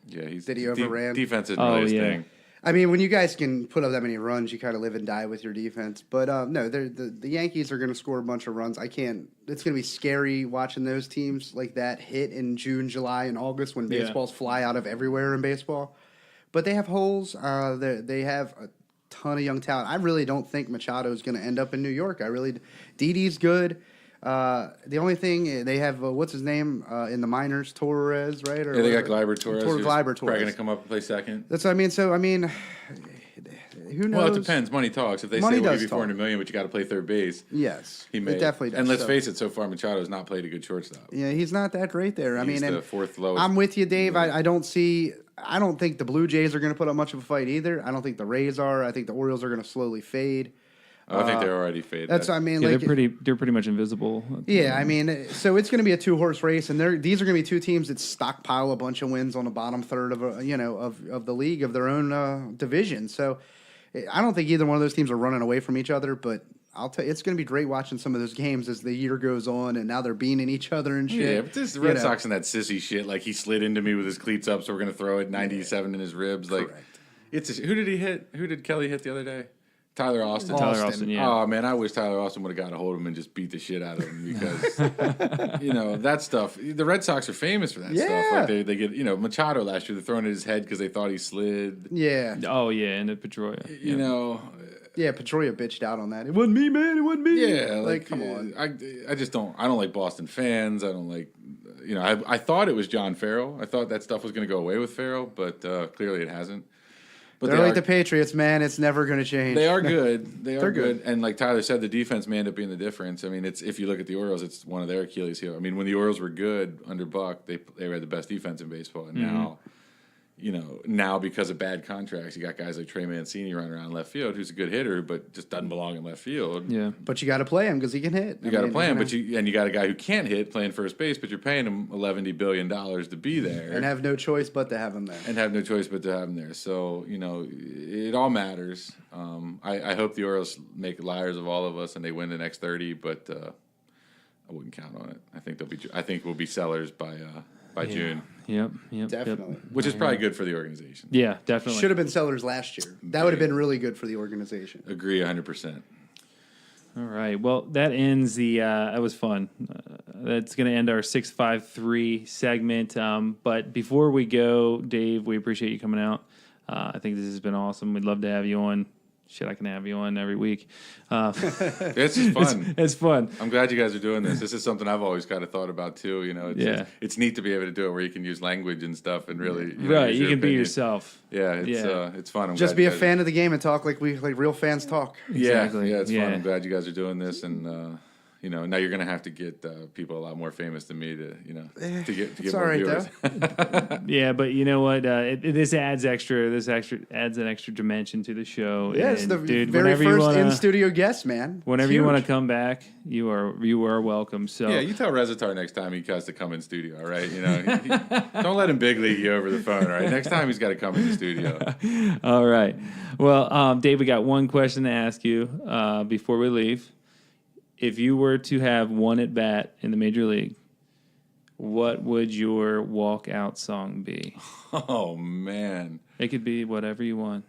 Yeah, Did he overran? Defense isn't really his thing. I mean, when you guys can put up that many runs, you kind of live and die with your defense. But no, the Yankees are going to score a bunch of runs. It's going to be scary watching those teams like that hit in June, July, and August when baseballs fly out of everywhere in baseball. But they have holes. They have a ton of young talent. I really don't think Machado is going to end up in New York. Didi's good. The only thing they have, what's his name in the minors, Torres, right? Or they got Gleyber Torres. Gleyber Torres. Probably going to come up and play second. That's what I mean. So, who knows? Well, it depends. Money talks. If they say we'll give you $400 million, but you got to play third base. Yes, he may. It definitely does. And let's face it, so far Machado has not played a good shortstop. Yeah, he's not that great there. He's the fourth lowest. I'm with you, Dave. I don't think the Blue Jays are going to put up much of a fight either. I don't think the Rays are. I think the Orioles are going to slowly fade. I think they're already faded. That's what I mean. Yeah, they're pretty much invisible. Yeah, I mean, so it's going to be a 2-horse race, and these are going to be two teams that stockpile a bunch of wins on the bottom third of the league of their own division. So I don't think either one of those teams are running away from each other, but I'll tell you, it's going to be great watching some of those games as the year goes on, and now they're beaning each other and shit. Yeah, but this Red Sox and that sissy shit, like he slid into me with his cleats up, so we're going to throw it 97 in his ribs. Like, correct. Who did he hit? Who did Kelly hit the other day? Tyler Austin. Tyler Austin, yeah. Oh, man, I wish Tyler Austin would have got a hold of him and just beat the shit out of him because, that stuff. The Red Sox are famous for that stuff. Like they get, Machado last year, they're throwing at his head because they thought he slid. Yeah. Oh, yeah, and at Pedroia. Yeah, Pedroia bitched out on that. It wasn't me, man. It wasn't me. Yeah, come on. I just don't. I don't like Boston fans. I don't like. I thought it was John Farrell. I thought that stuff was going to go away with Farrell, but clearly it hasn't. But they're like the Patriots, man. It's never going to change. They are good. They're good. And like Tyler said, the defense may end up being the difference. I mean, if you look at the Orioles, it's one of their Achilles heel. I mean, when the Orioles were good under Buck, they had the best defense in baseball. And now because of bad contracts, you got guys like Trey Mancini running around left field, who's a good hitter, but just doesn't belong in left field. Yeah, but you got to play him because he can hit. You got to play him, but you got a guy who can't hit playing first base, but you're paying him $11 billion to be there and have no choice but to have him there. So it all matters. I hope the Orioles make liars of all of us and they win the next 30, but I wouldn't count on it. I think we'll be sellers by June. Yep. Definitely. Which is probably good for the organization. Yeah, definitely. Should have been sellers last year. That would have been really good for the organization. Agree 100%. All right. Well, that ends that was fun. That's going to end our 653 segment. But before we go, Dave, we appreciate you coming out. I think this has been awesome. We'd love to have you on. Shit, I can have you on every week. This is fun. It's fun. I'm glad you guys are doing this. This is something I've always kind of thought about too. It's neat to be able to do it where you can use language and stuff and really you can be yourself. Yeah, it's fun. Just be a fan of the game and talk like real fans talk. Exactly. Yeah, it's fun. I'm glad you guys are doing this, and now you're going to have to get people a lot more famous than me to get It's more all right, viewers. Yeah, but you know what? This adds extra. This adds an extra dimension to the show. Yeah, it's And, the dude, very whenever you first wanna- in studio guest, man. Whenever It's you want to huge. come back, you are welcome. So Yeah, you tell Rezitar next time he has to come in studio, all right? Don't let him big league you over the phone, all right? Next time he's got to come in the studio. all right. Well, Dave, we got one question to ask you before we leave. If you were to have one at bat in the major league, what would your walkout song be? Oh man, It could be whatever you want.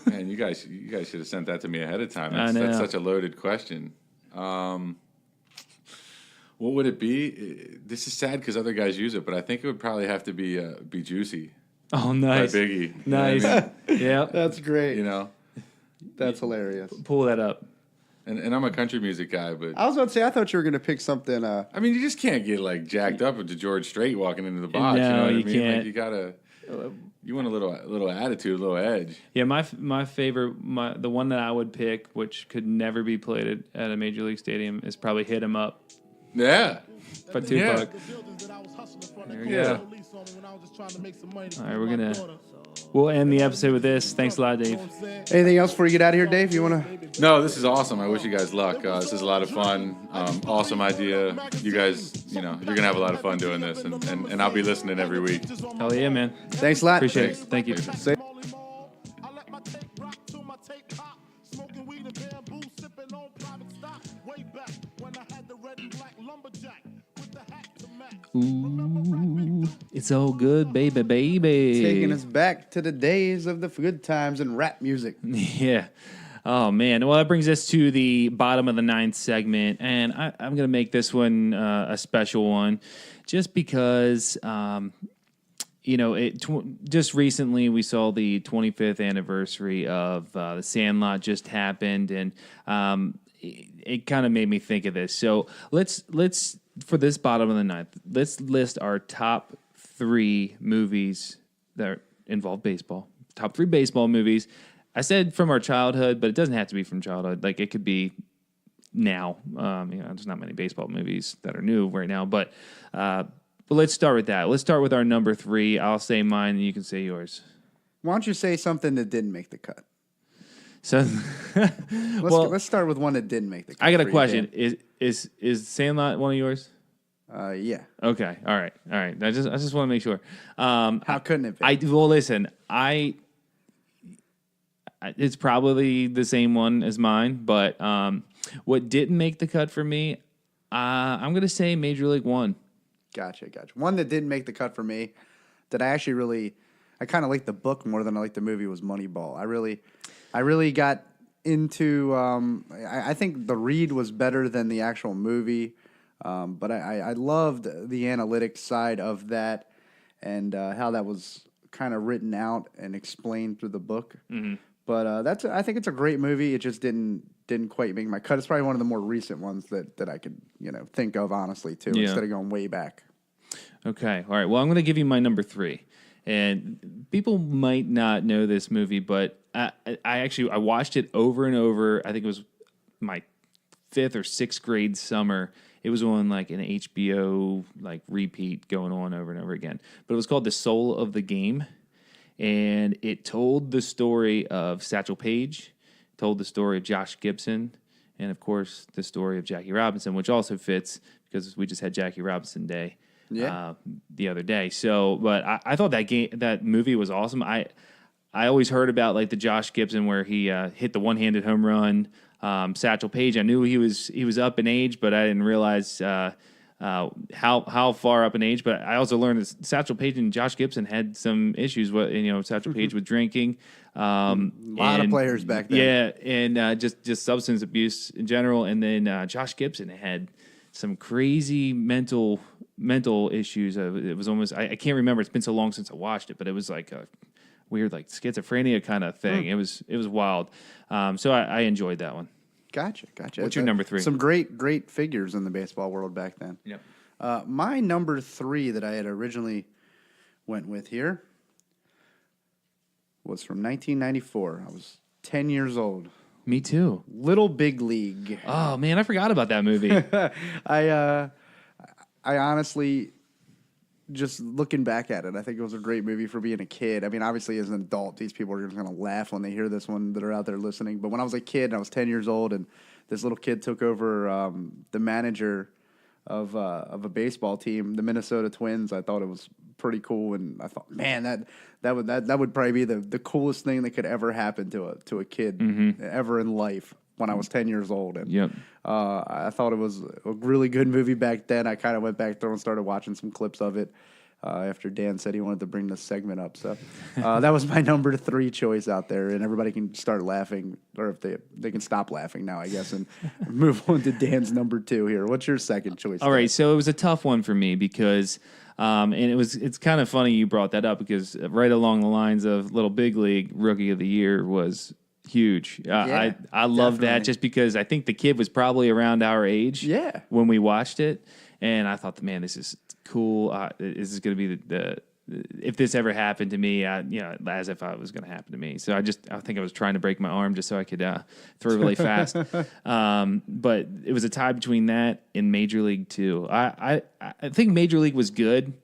man, you guys should have sent that to me ahead of time. I know. That's such a loaded question. What would it be? This is sad because other guys use it, but I think it would probably have to be Juicy Oh, by nice. Biggie. Nice. You know what Yeah. That's great. I mean? That's hilarious. Pull that up. And I'm a country music guy, but I was about to say, I thought you were going to pick something. I mean, you just can't get like jacked up with the George Strait walking into the box. No, you know what you I mean? can't. Like, you gotta. You want a little attitude, a little edge. Yeah, my favorite, the one that I would pick, which could never be played at a major league stadium, is probably "Hit 'Em Up" Yeah. by Tupac. There we Yeah. go. All right, we'll end the episode with this. Thanks a lot, Dave. Anything else before you get out of here, Dave? You want to? No, this is awesome. I wish you guys luck. This is a lot of fun. Awesome idea. You guys, you're gonna have a lot of fun doing this, and I'll be listening every week. Hell yeah, man. Thanks a lot. Appreciate it. Thanks. Thank you. Say- Ooh, it's all good, baby, baby. Taking us back to the days of the good times and rap music. Yeah. Oh, man. Well, that brings us to the bottom of the ninth segment. And I'm going to make this one a special one just because, just recently we saw the 25th anniversary of The Sandlot just happened. And it kind of made me think of this. So let's for this bottom of the ninth, let's list our top 3 movies that involve baseball. Top 3 baseball movies. I said from our childhood, but it doesn't have to be from childhood. Like, it could be now. There's not many baseball movies that are new right now, but let's start with that. Let's start with our number 3. I'll say mine, and you can say yours. Why don't you say something that didn't make the cut? So, Let's start with one that didn't make the cut. I got a for you, question. Dan. Is Sandlot one of yours? Yeah. Okay. All right. I just want to make sure. How couldn't it be? Listen. It's probably the same one as mine, but what didn't make the cut for me, I'm gonna say Major League One. Gotcha. One that didn't make the cut for me, that I kind of liked the book more than I liked the movie, was Moneyball. I really got into. I think the read was better than the actual movie, but I loved the analytics side of that and how that was kind of written out and explained through the book. Mm-hmm. But I think it's a great movie. It just didn't quite make my cut. It's probably one of the more recent ones that I could think of honestly too, Yeah. instead of going way back. Okay. All right. Well, I'm going to give you my number 3. And people might not know this movie, but I watched it over and over. I think it was my 5th or 6th grade summer. It was on like an HBO like repeat going on over and over again. But it was called The Soul of the Game. And it told the story of Satchel Paige, told the story of Josh Gibson, and of course the story of Jackie Robinson, which also fits because we just had Jackie Robinson Day the other day. So, but I thought that movie was awesome. I always heard about like the Josh Gibson where he hit the one-handed home run. Satchel Paige, I knew he was up in age, but I didn't realize how far up in age. But I also learned that Satchel Paige and Josh Gibson had some issues. Satchel Paige with drinking. A lot of players back then. Yeah, and just substance abuse in general. And then Josh Gibson had some crazy mental issues. It was almost I can't remember. It's been so long since I watched it, but it was like a weird like schizophrenia kind of thing. It was wild. So I enjoyed that one. Gotcha. What's your number 3? Some great figures in the baseball world back then. Yeah. My number 3 that I had originally went with here was from 1994. I was 10 years old Me too. Little Big League. Oh man, I forgot about that movie. I honestly, just looking back at it, I think it was a great movie for being a kid. I mean, obviously, as an adult, these people are going to laugh when they hear this one that are out there listening. But when I was a kid, and I was 10 years old, and this little kid took over the manager of a baseball team, the Minnesota Twins, I thought it was pretty cool. And I thought, man, that would probably be the coolest thing that could ever happen to a kid ever in life. When I was 10 years old. And Yep. I thought it was a really good movie back then. I kind of went back there and started watching some clips of it after Dan said he wanted to bring this segment up. So that was my number 3 choice out there. And everybody can start laughing, or if they can stop laughing now, I guess, and move on to Dan's number 2 here. What's your second choice? All right, so it was a tough one for me because, and it's kind of funny you brought that up because right along the lines of Little Big League, Rookie of the Year was huge. Yeah, I love that definitely. just because I think the kid was probably around our age Yeah. when we watched it. And I thought, man, this is cool. This is going to be the if this ever happened to me, as if it was going to happen to me. So I think I was trying to break my arm just so I could throw really fast. But it was a tie between that and Major League 2. I think Major League was good,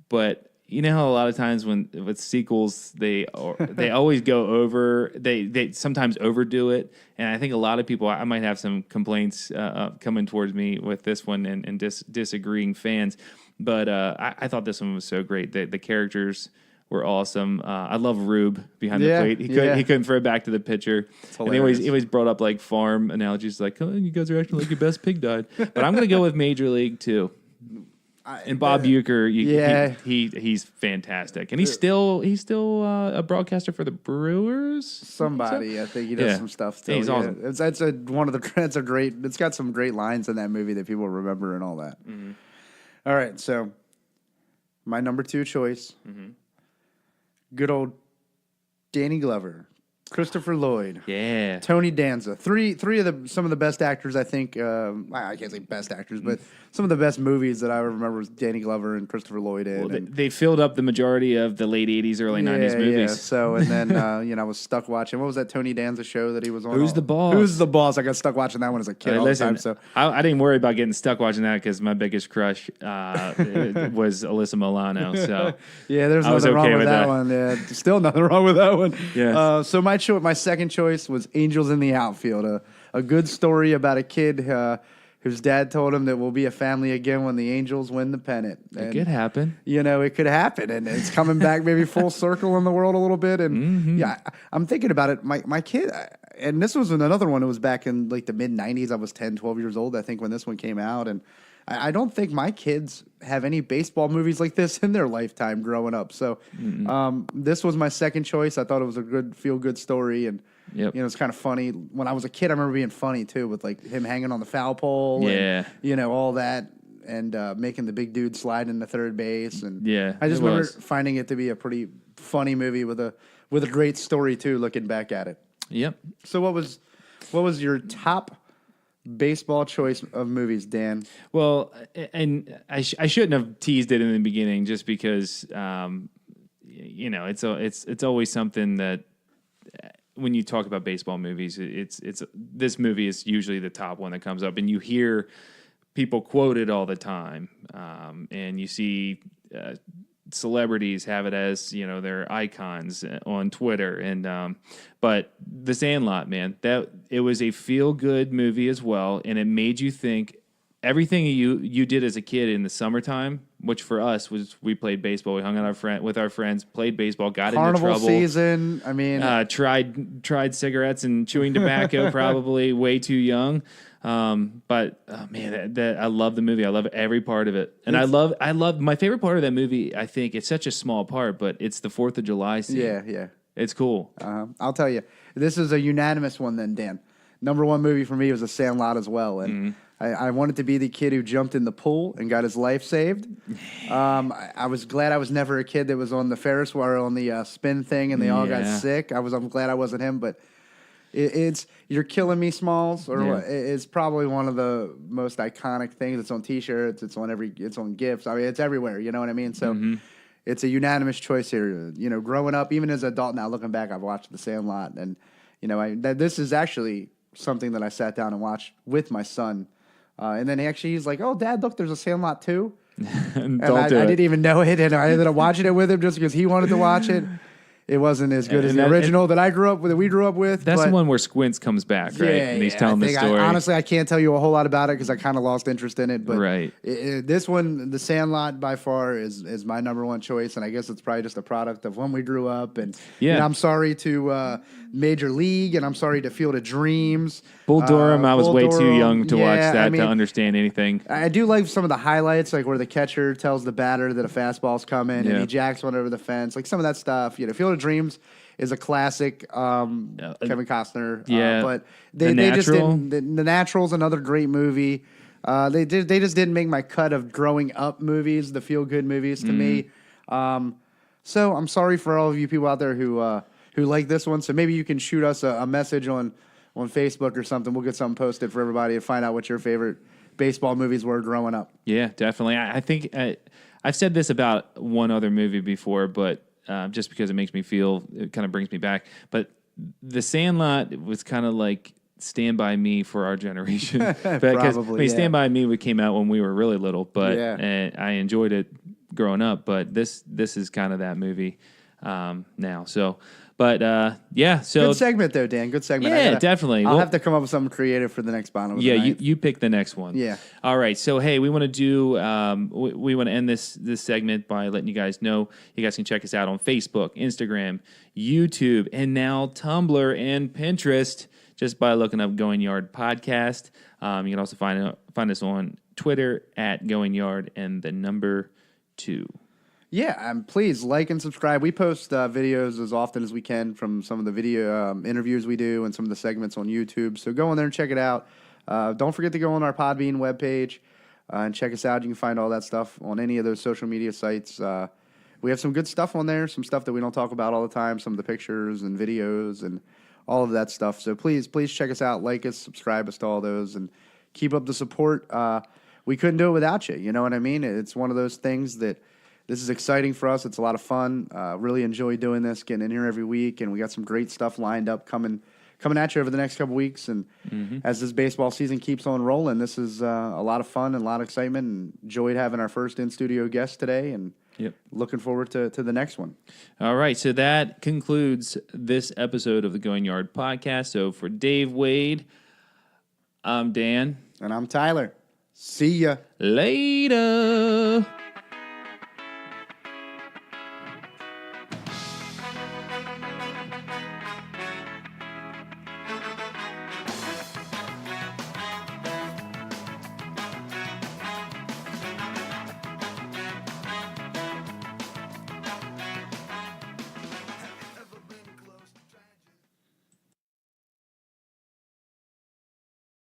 but you know how a lot of times with sequels they always go over, they sometimes overdo it, and I think a lot of people, I might have some complaints coming towards me with this one and disagreeing fans, but I thought this one was so great. The characters were awesome. I love Rube behind the plate. He couldn't throw it back to the pitcher. And he always brought up like farm analogies, like, oh, you guys are acting like your best pig died. But I'm gonna go with Major League too. And Bob Uecker, he's fantastic, and he's still a broadcaster for the Brewers. Somebody, I think he does some stuff still. Yeah, he's awesome. That's a great. It's got some great lines in that movie that people remember and all that. Mm-hmm. All right, so my number 2 choice, good old Danny Glover, Christopher Lloyd, Tony Danza, three of some of the best actors. I think I can't say best actors, but some of the best movies that I remember was Danny Glover and Christopher Lloyd in. Well, they filled up the majority of the late '80s, early '90s movies. Yeah. So and then I was stuck watching. What was that Tony Danza show that he was on? Who's the Boss? Who's the Boss? I got stuck watching that one as a kid all the time. So I didn't worry about getting stuck watching that because my biggest crush was Alyssa Milano. So yeah, there's nothing wrong with that one. Yeah, still nothing wrong with that one. Yeah. So my second choice was Angels in the Outfield, a good story about a kid whose dad told him that we'll be a family again when the Angels win the pennant. It could happen. You know, it could happen, and it's coming back maybe full circle in the world a little bit. And I'm thinking about it. My kid, and this was another one. It was back in like the mid '90s. I was 10, 12 years old, I think, when this one came out, and I don't think my kids have any baseball movies like this in their lifetime growing up. So this was my second choice. I thought it was a good, feel-good story, and it's kind of funny. When I was a kid, I remember being funny too, with like him hanging on the foul pole, and all that, and making the big dude slide into third base, and I just remember finding it to be a pretty funny movie with a great story too. Looking back at it. Yep. So what was your top baseball choice of movies, Dan? Well, and I shouldn't have teased it in the beginning, just because it's always something that when you talk about baseball movies, it's this movie is usually the top one that comes up, and you hear people quote it all the time, and you see celebrities have it as their icons on Twitter, and but The Sandlot, man, that it was a feel good movie as well, and it made you think. Everything you did as a kid in the summertime, which for us was we played baseball, we hung out with our friends, played baseball, got into trouble. Carnival season, I mean, tried cigarettes and chewing tobacco, probably way too young. But man, I love the movie. I love every part of it, and I love my favorite part of that movie. I think it's such a small part, but it's the 4th of July scene. Yeah, it's cool. I'll tell you, this is a unanimous one. Then Dan, number 1 movie for me was The Sandlot as well, and. I wanted to be the kid who jumped in the pool and got his life saved. I was glad I was never a kid that was on the Ferris wheel, on the spin thing, and they all got sick. I'm glad I wasn't him, but it's You're Killing Me, Smalls, or it's probably one of the most iconic things. It's on T-shirts, it's on gifts. I mean, it's everywhere. You know what I mean? So it's a unanimous choice here. Growing up, even as an adult now, looking back, I've watched The Sandlot, and This is actually something that I sat down and watched with my son. And then he's like, "Oh, Dad, look, there's a Sandlot 2." And I didn't even know it, and I ended up watching it with him just because he wanted to watch it. It wasn't as good as the original that we grew up with. That's the one where Squints comes back, right? And he's telling the story. Honestly, I can't tell you a whole lot about it because I kind of lost interest in it. But right. This one, The Sandlot, by far is my number one choice, and I guess it's probably just a product of when we grew up. And I'm sorry to Major League, and I'm sorry to Field of Dreams. Bull Durham, I was way too young to watch that to understand anything. I do like some of the highlights, like where the catcher tells the batter that a fastball's coming, and he jacks one over the fence, like some of that stuff. Field of Dreams is a classic, Kevin Costner. But they just didn't. The Natural's another great movie. They just didn't make my cut of growing up movies, the feel good movies to me. So I'm sorry for all of you people out there who like this one. So maybe you can shoot us a message on Facebook or something. We'll get something posted for everybody to find out what your favorite baseball movies were growing up. Yeah, definitely. I think I've said this about one other movie before, but just because it makes me feel, it kind of brings me back. But The Sandlot was kind of like Stand By Me for our generation. Probably, Stand By Me came out when we were really little, but I enjoyed it growing up. But this is kind of that movie now. So. But, so... Good segment, though, Dan. Good segment. Yeah, definitely. I'll have to come up with something creative for the next Bottom of the Ninth. You pick the next one. Yeah. All right. So, hey, we want to do... we want to end this segment by letting you guys know you guys can check us out on Facebook, Instagram, YouTube, and now Tumblr and Pinterest just by looking up Going Yard Podcast. You can also find us on Twitter at Going Yard and the number 2. Yeah, please like and subscribe. We post videos as often as we can from some of the video interviews we do and some of the segments on YouTube. So go in there and check it out. Don't forget to go on our Podbean webpage and check us out. You can find all that stuff on any of those social media sites. We have some good stuff on there, some stuff that we don't talk about all the time, some of the pictures and videos and all of that stuff. So please check us out, like us, subscribe us to all those, and keep up the support. We couldn't do it without you. You know what I mean? It's one of those things that... This is exciting for us. It's a lot of fun. Really enjoy doing this, getting in here every week, and we got some great stuff lined up coming at you over the next couple weeks. And as this baseball season keeps on rolling, this is a lot of fun and a lot of excitement. And enjoyed having our first in-studio guest today, and looking forward to the next one. All right, so that concludes this episode of the Going Yard Podcast. So for Dave Wade, I'm Dan. And I'm Tyler. See ya. Later.